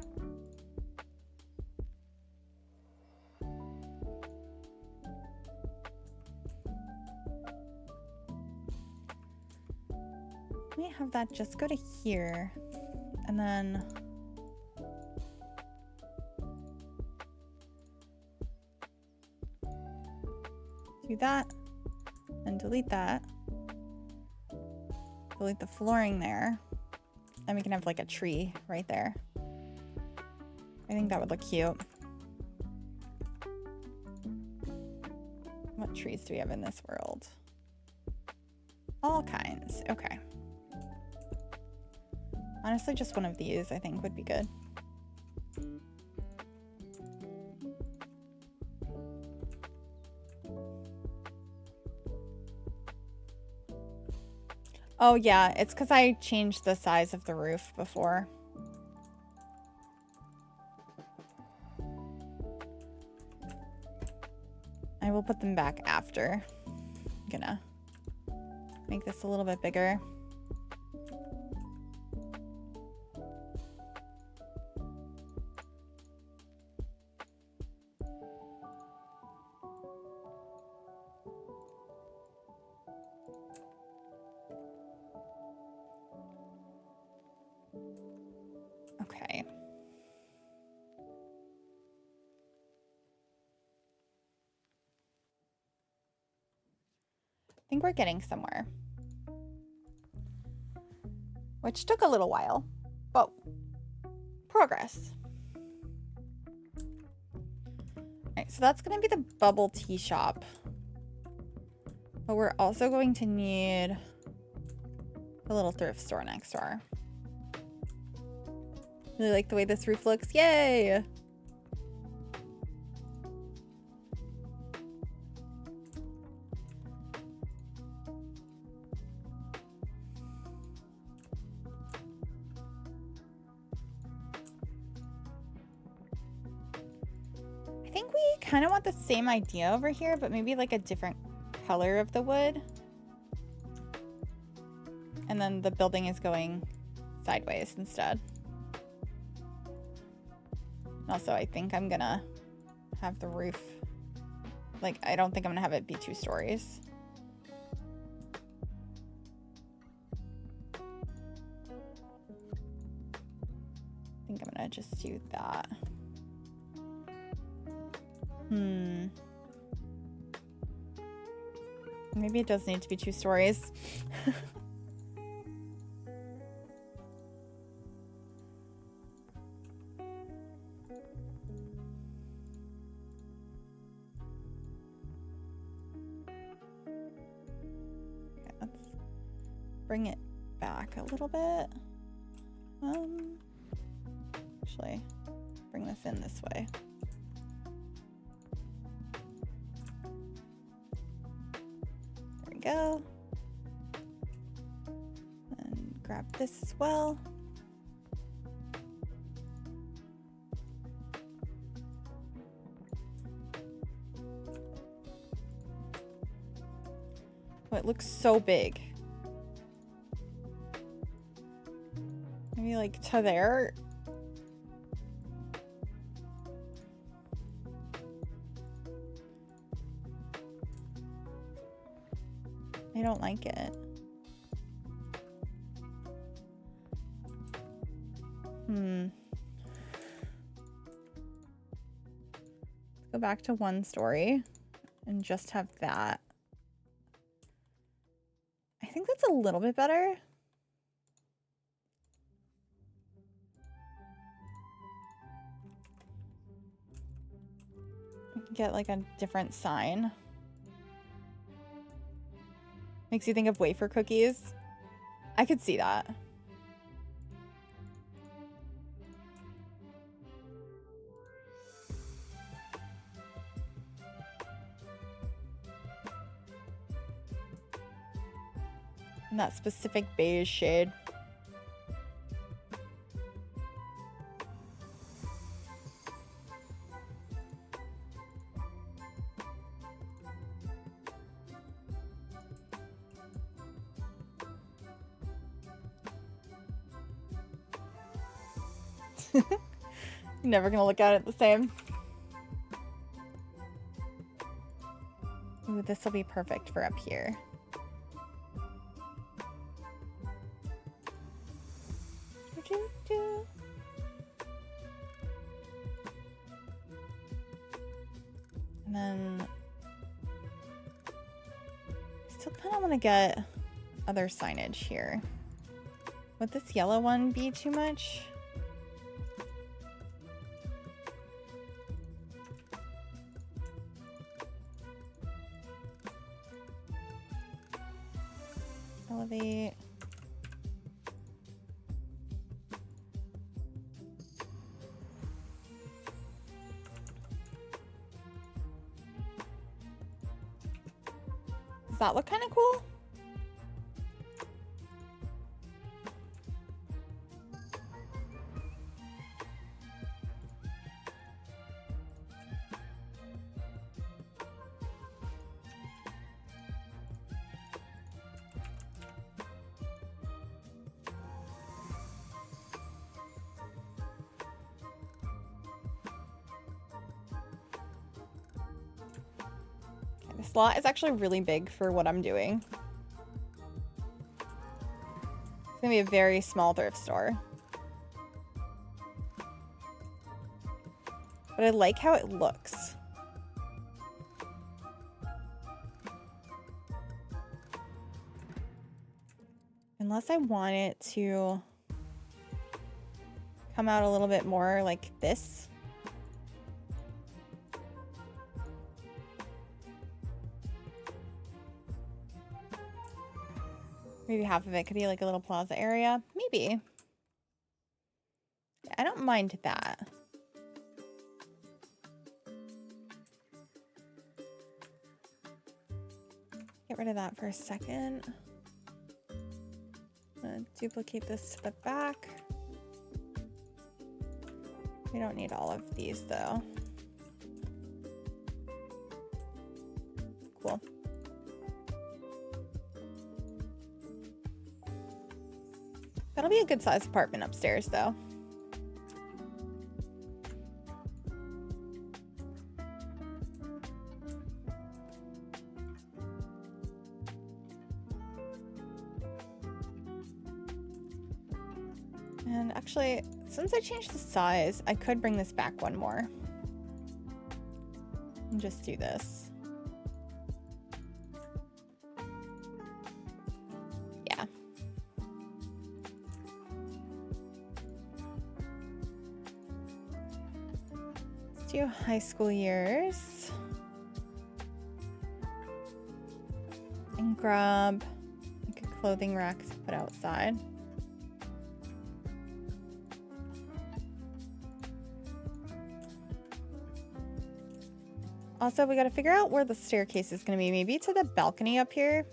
Let me have that just go to here, and then do that and delete that. Delete the flooring there. Then we can have like a tree right there. I think that would look cute. What trees do we have in this world? All kinds. Okay. Honestly, just one of these I think would be good. Oh yeah, it's because I changed the size of the roof before. I will put them back after. I'm gonna make this a little bit bigger. Okay. I think we're getting somewhere. Which took a little while, but progress. Alright, so that's gonna be the bubble tea shop. But we're also going to need a little thrift store next door. Really like the way this roof looks. Yay! I think we kind of want the same idea over here, but maybe like a different color of the wood. And then the building is going sideways instead. Also, I think I'm gonna have the roof, like, I don't think I'm gonna have it be 2 stories. think I'm gonna just do that. Maybe it does need to be 2 stories. Okay, let's bring it back a little bit. Actually, bring this in this way. There we go. And grab this as well. Oh, it looks so big. Maybe like to there. I don't like it. Let's go back to 1 story and just have that. I think that's a little bit better. Get like a different sign. Makes you think of wafer cookies. I could see that. And that specific beige shade. Never gonna look at it the same. Ooh, this will be perfect for up here. And then I still kind of want to get other signage here. Would this yellow one be too much? Elevate. Does that look kind of cool? This lot is actually really big for what I'm doing. It's gonna be a very small thrift store. But I like how it looks. Unless I want it to come out a little bit more like this. Maybe half of it could be like a little plaza area. Maybe. I don't mind that. Get rid of that for a second. I'm gonna duplicate this to the back. We don't need all of these though. Cool. That'll be a good size apartment upstairs though. And actually, since I changed the size, I could bring this back one more. And just do this. Yeah. Let's do high school years. And grab like a clothing rack to put outside. Also, we got to figure out where the staircase is going to be. Maybe to the balcony up here.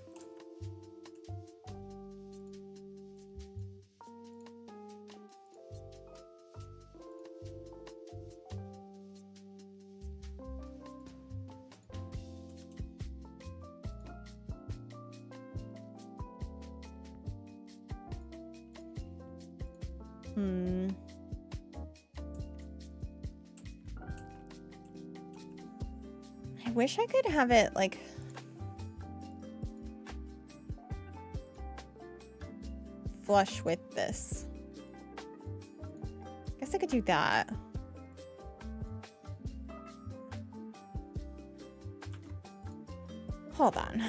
I wish I could have it like flush with this. Guess I could do that. Hold on.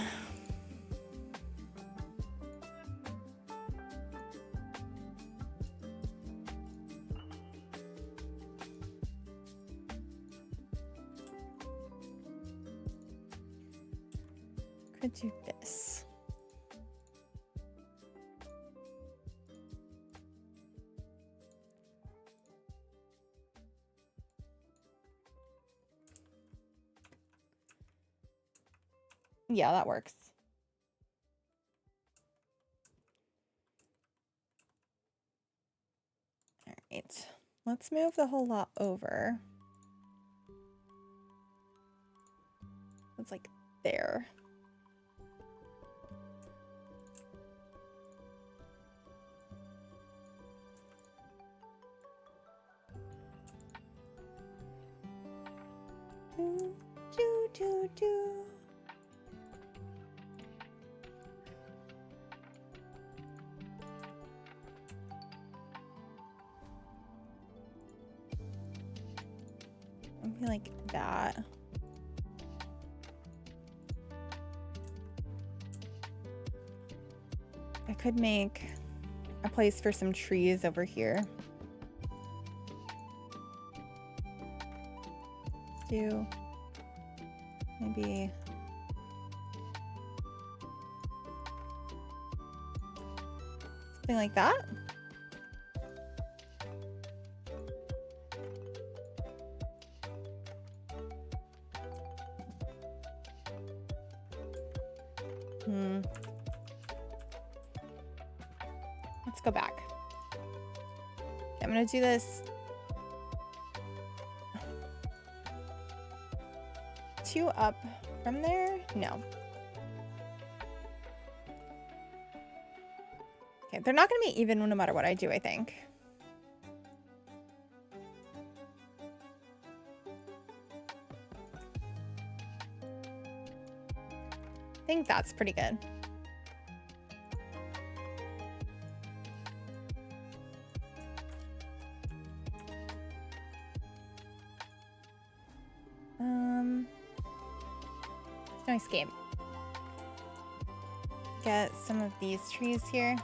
Could do this. Yeah, that works. All right, let's move the whole lot over. It's like there. Do. Maybe like that. I could make a place for some trees over here. Let's do maybe something like that. Let's go back. Okay, I'm gonna do this 2 up from there. No. Okay, they're not gonna be even no matter what I do, I think. I think that's pretty good. Nice game. Get some of these trees here.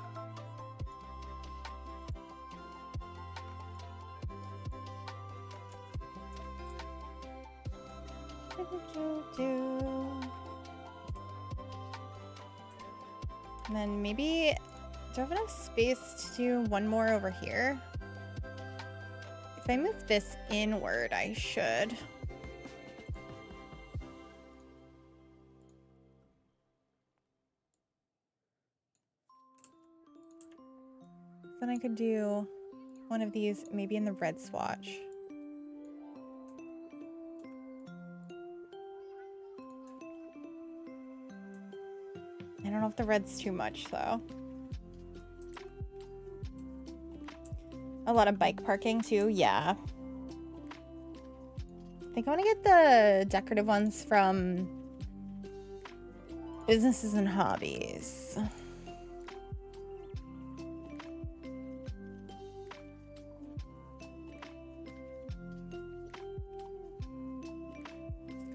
And then maybe, do I have enough space to do one more over here? If I move this inward, I should. Then I could do one of these maybe in the red swatch. I don't know if the red's too much though. A lot of bike parking too, yeah. I think I want to get the decorative ones from Businesses and Hobbies.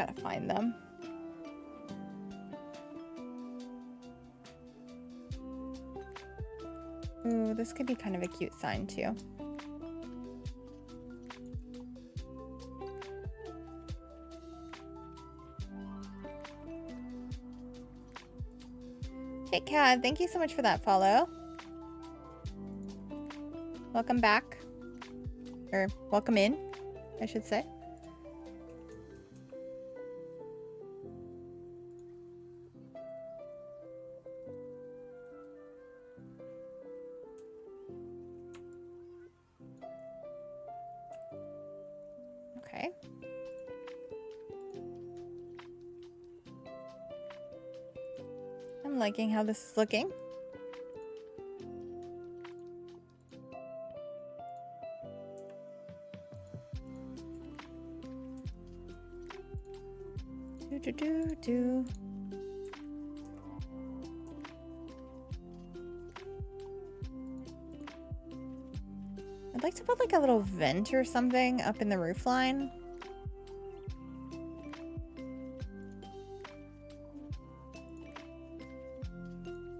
gotta find them. Ooh, this could be kind of a cute sign too. Kit Kat, thank you so much for that follow. Welcome back. Or welcome in, I should say. Okay. I'm liking how this is looking. Do. I'd like to put like a little vent or something up in the roof line.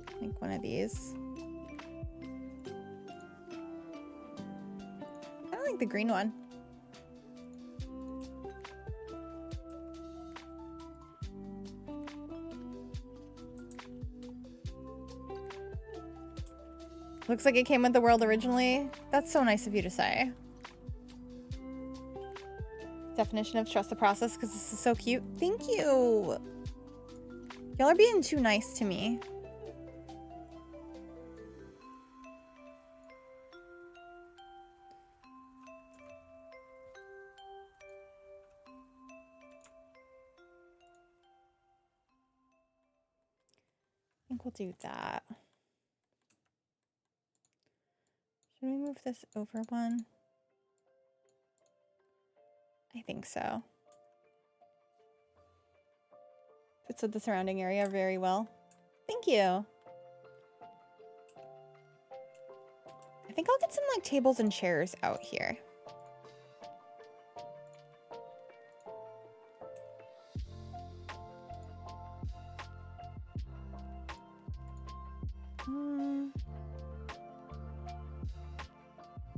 I think one of these. I don't like the green one. Looks like it came with the world originally. That's so nice of you to say. Definition of trust the process because this is so cute. Thank you. Y'all are being too nice to me. I think we'll do that. Should we move this over one? I think so. Fits with the surrounding area very well. Thank you. I think I'll get some like tables and chairs out here.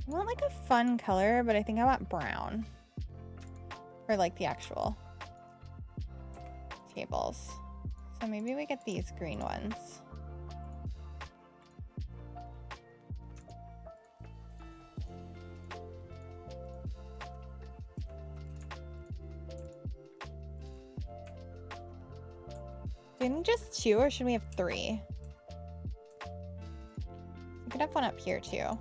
I want like a fun color, but I think I want brown. Or like the actual tables. So maybe we get these green ones. Do we need just 2 or should we have 3? We could have one up here too.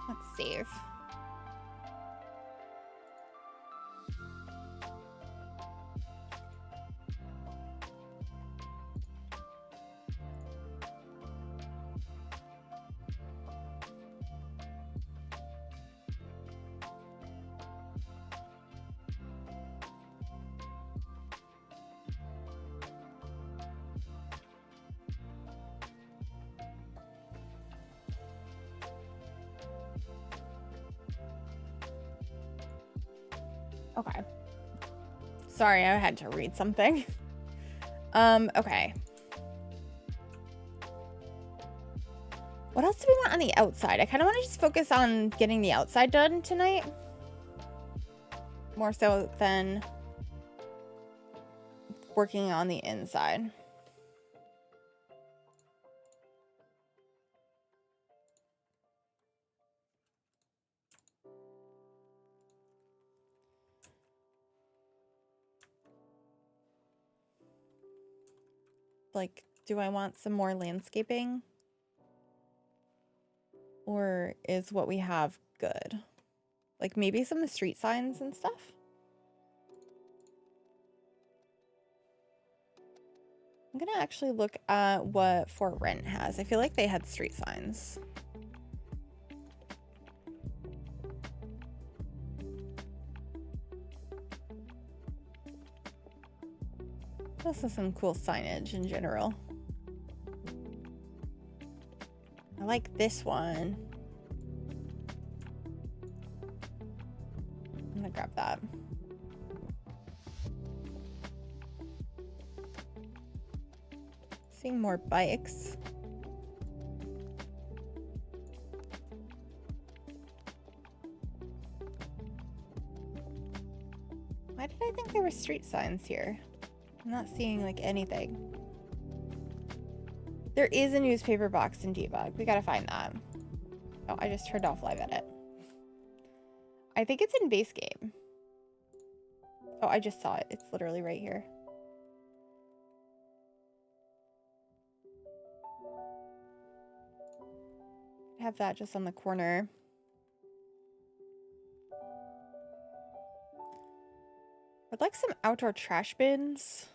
Let's save. Okay. Sorry, I had to read something. Okay. What else do we want on the outside? I kind of want to just focus on getting the outside done tonight. More so than working on the inside. Like, do I want some more landscaping? Or is what we have good? Like maybe some of the street signs and stuff? I'm gonna actually look at what For Rent has. I feel like they had street signs. This is some cool signage in general. I like this one. I'm gonna grab that. Seeing more bikes. Why did I think there were street signs here? I'm not seeing like anything. There is a newspaper box in debug. We gotta find that. Oh, I just turned off live edit. I think it's in base game. Oh, I just saw it. It's literally right here. I have that just on the corner. I'd like some outdoor trash bins.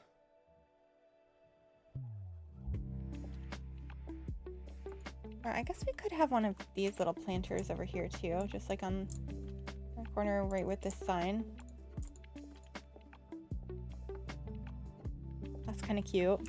Or I guess we could have one of these little planters over here too, just like on the corner right with this sign. That's kind of cute.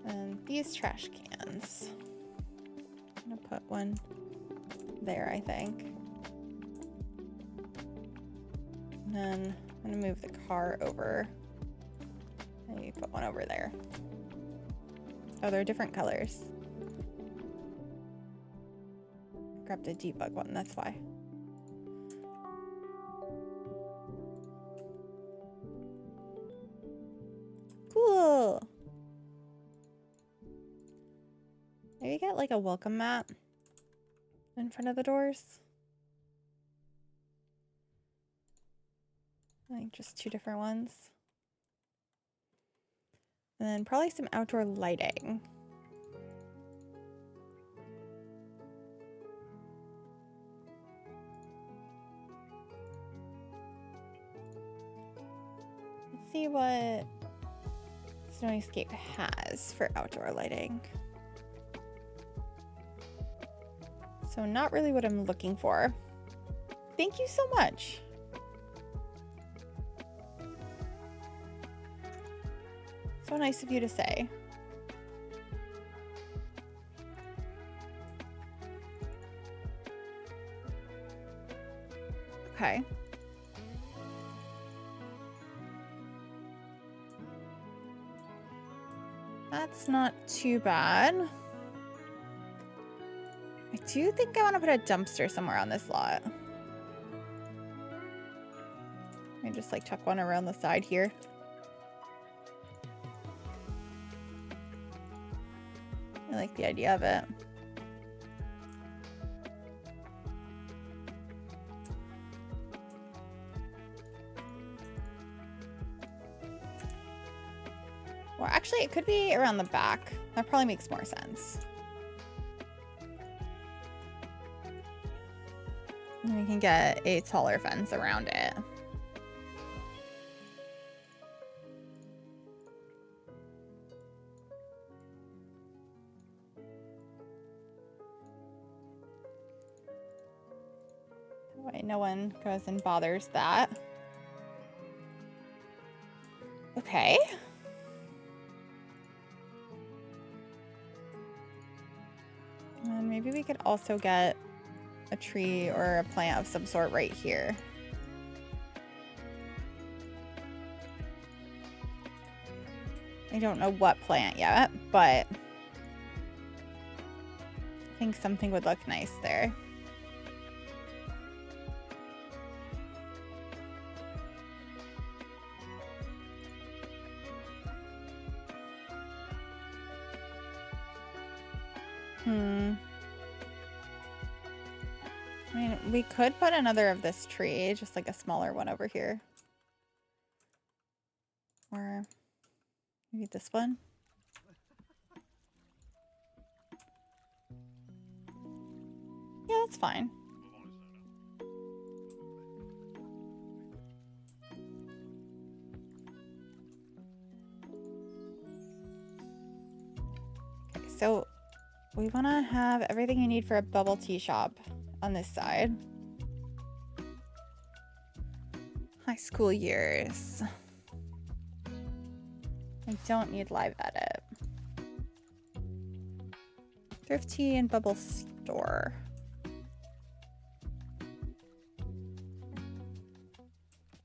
And these trash cans. I'm gonna put one there, I think. And then I'm gonna move the car over. Maybe put one over there. Oh, they're different colors. I grabbed a debug one, that's why. Cool. Maybe get like a welcome mat in front of the doors. I think just two different ones. And then probably some outdoor lighting. Let's see what Snowyscape has for outdoor lighting. So not really what I'm looking for. Thank you so much. So nice of you to say. Okay. That's not too bad. I do think I want to put a dumpster somewhere on this lot. I just like tuck one around the side here. I like the idea of it. Well, actually, it could be around the back. That probably makes more sense. And we can get a taller fence around it. That way no one goes and bothers that. Okay. And maybe we could also get a tree or a plant of some sort right here. I don't know what plant yet, but I think something would look nice there. I mean, we could put another of this tree, just like a smaller one over here. Or Maybe this one. Yeah, that's fine. Okay, so we want to have everything you need for a bubble tea shop on this side. High school years. I don't need live edit. Thrift tea and bubble store.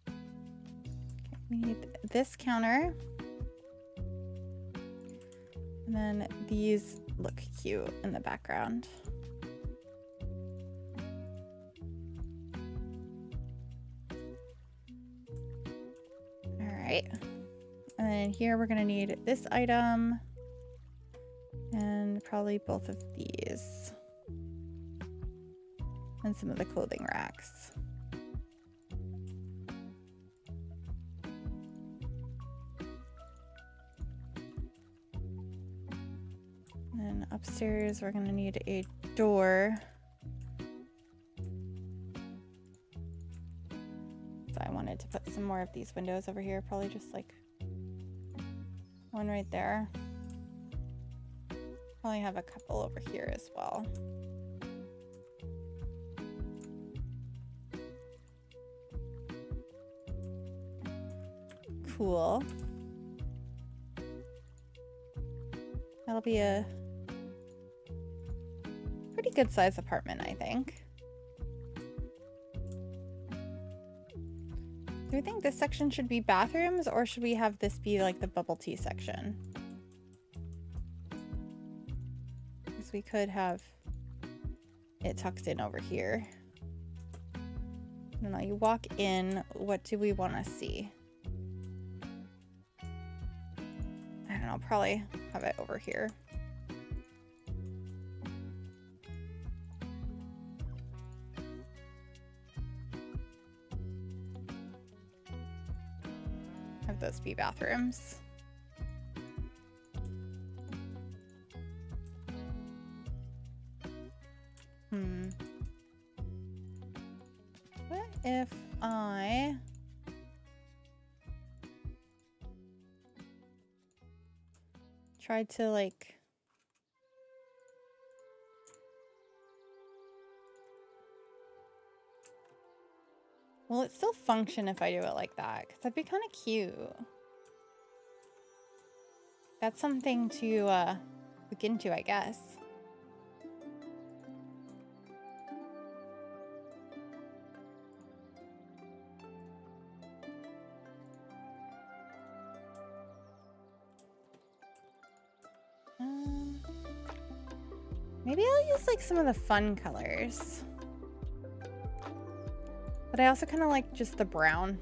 Okay, we need this counter. And then these look cute in the background. All right. And then here we're gonna need this item and probably both of these and some of the clothing racks. And then upstairs we're gonna need a door. So I wanted to put some more of these windows over here, probably just like one right there. Probably have a couple over here as well. Cool. That'll be a pretty good size apartment, I think. Do we think this section should be bathrooms, or should we have this be like the bubble tea section? Because we could have it tucked in over here. I don't know, you walk in, what do we want to see? I don't know, probably have it over here. Have those be bathrooms. What if I tried to like will it still function if I do it like that? Because that'd be kind of cute. That's something to look into, I guess. Maybe I'll use like some of the fun colors. But I also kind of like just the brown.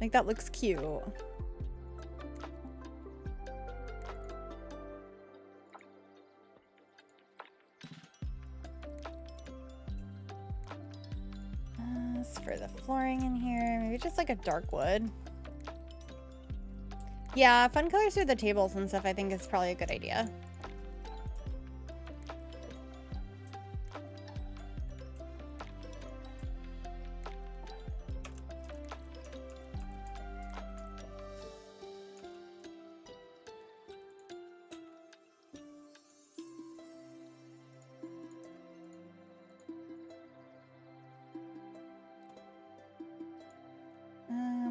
Like that looks cute. As for the flooring in here, maybe just like a dark wood. Yeah, fun colors through the tables and stuff I think is probably a good idea.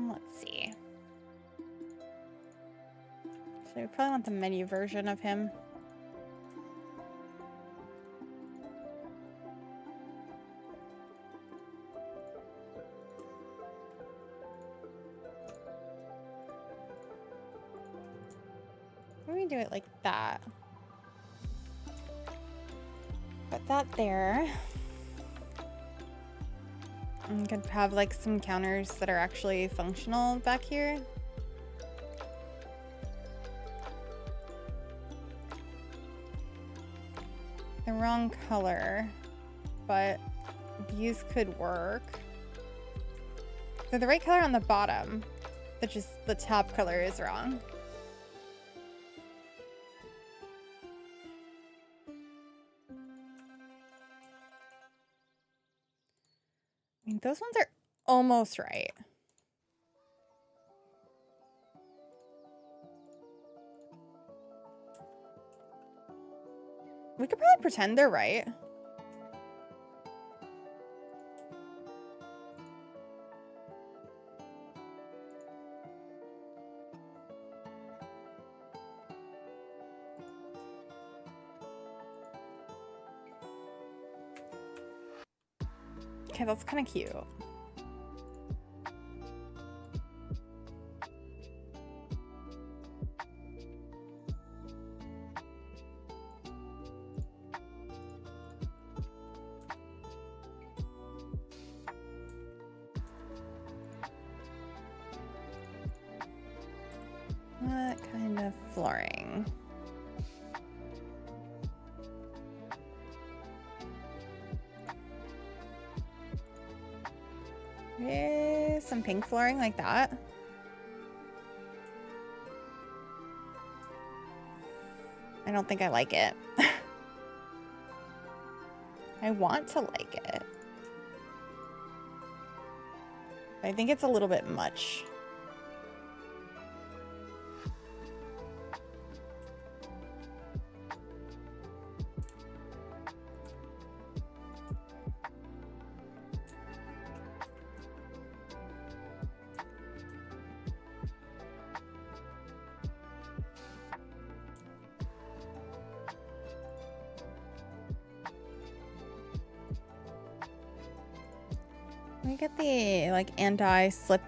Let's see. So we probably want the menu version of him. Why don't we do it like that? Put that there. And could have like some counters that are actually functional back here. wrong color, but these could work. They're the right color on the bottom, but just the top color is wrong. I mean, those ones are almost right. We could probably pretend they're right. Okay, that's kind of cute. What kind of flooring? Some pink flooring like that. I don't think I like it. I want to like it. I think it's a little bit much. Let me get the like anti-slip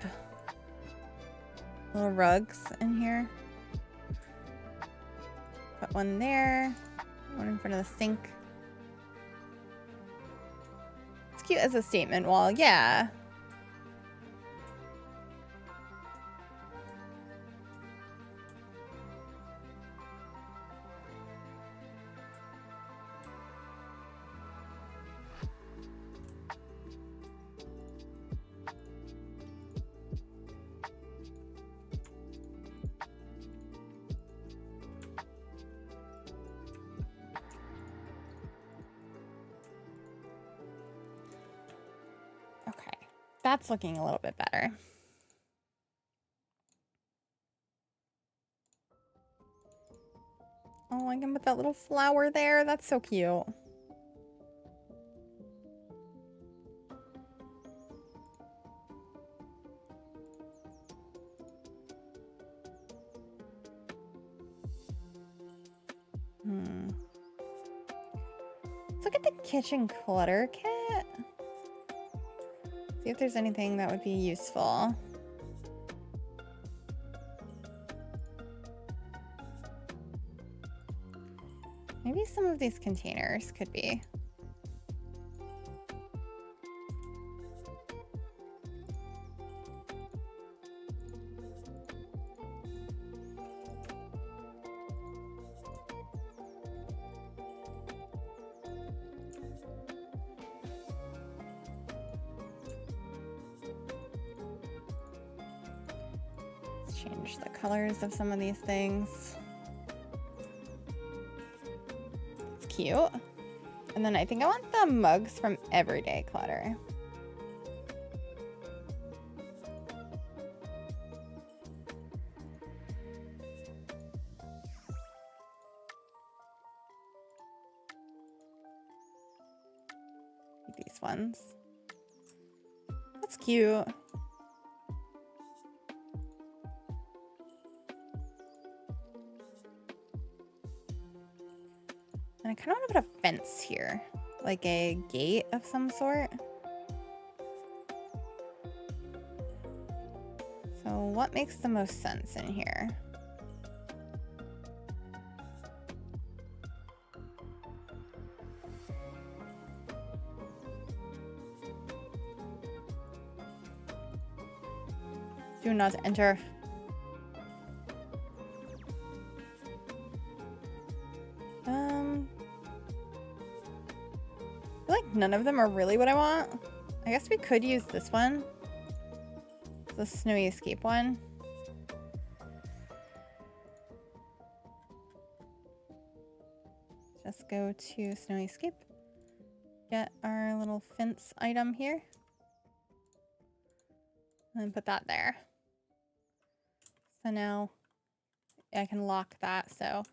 little rugs in here. Put one there, one in front of the sink. It's cute as a statement wall, yeah. That's looking a little bit better. Oh, I can put that little flower there. That's so cute. Let's look at the kitchen clutter kit. See if there's anything that would be useful. Maybe some of these containers could be. Change the colors of some of these things. It's cute. And then I think I want the mugs from Everyday Clutter. These ones. That's cute. And I kind of want to put a fence here, like a gate of some sort. So what makes the most sense in here? Do not enter. none of them are really what I want. I guess we could use this one. The Snowy Escape one. Just go to Snowy Escape. Get our little fence item here. And put that there. So now I can lock that so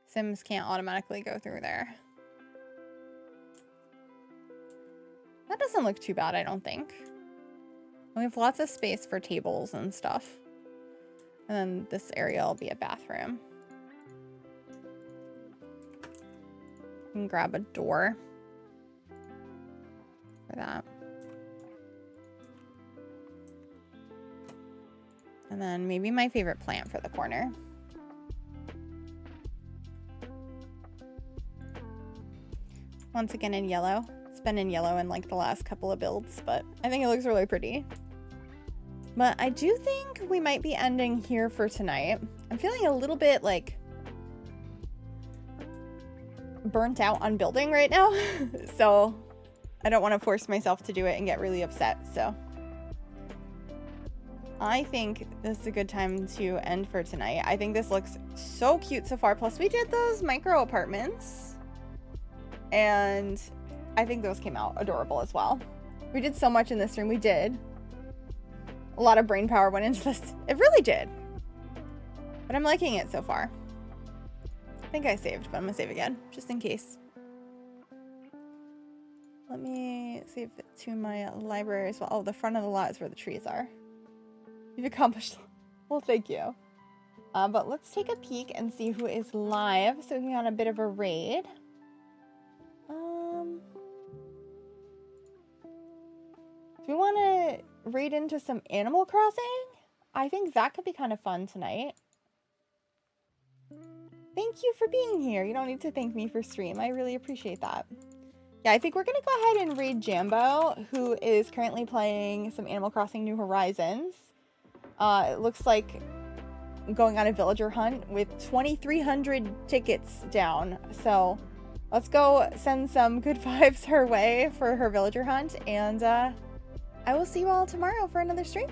Sims can't automatically go through there. That doesn't look too bad, I don't think. We have lots of space for tables and stuff. And then this area will be a bathroom. You can grab a door for that. And then maybe my favorite plant for the corner. Once again in yellow. It's been in yellow in like the last couple of builds, but I think it looks really pretty. But I do think we might be ending here for tonight. I'm feeling a little bit like burnt out on building right now. So I don't want to force myself to do it and get really upset. So I think this is a good time to end for tonight. I think this looks so cute so far. Plus we did those micro apartments and I think those came out adorable as well. We did so much in this room. We did. A lot of brain power went into this. It really did. But I'm liking it so far. I think I saved, but I'm gonna save again, just in case. Let me save it to my library as well. Oh, the front of the lot is where the trees are. You've accomplished. Well, thank you. But let's take a peek and see who is live so we can get on a bit of a raid. Do we want to raid into some Animal Crossing? I think that could be kind of fun tonight. Thank you for being here. You don't need to thank me for stream. I really appreciate that. Yeah, I think we're going to go ahead and raid Jambo, who is currently playing some Animal Crossing New Horizons. It looks like going on a villager hunt with 2,300 tickets down. So let's go send some good vibes her way for her villager hunt. And I will see you all tomorrow for another stream.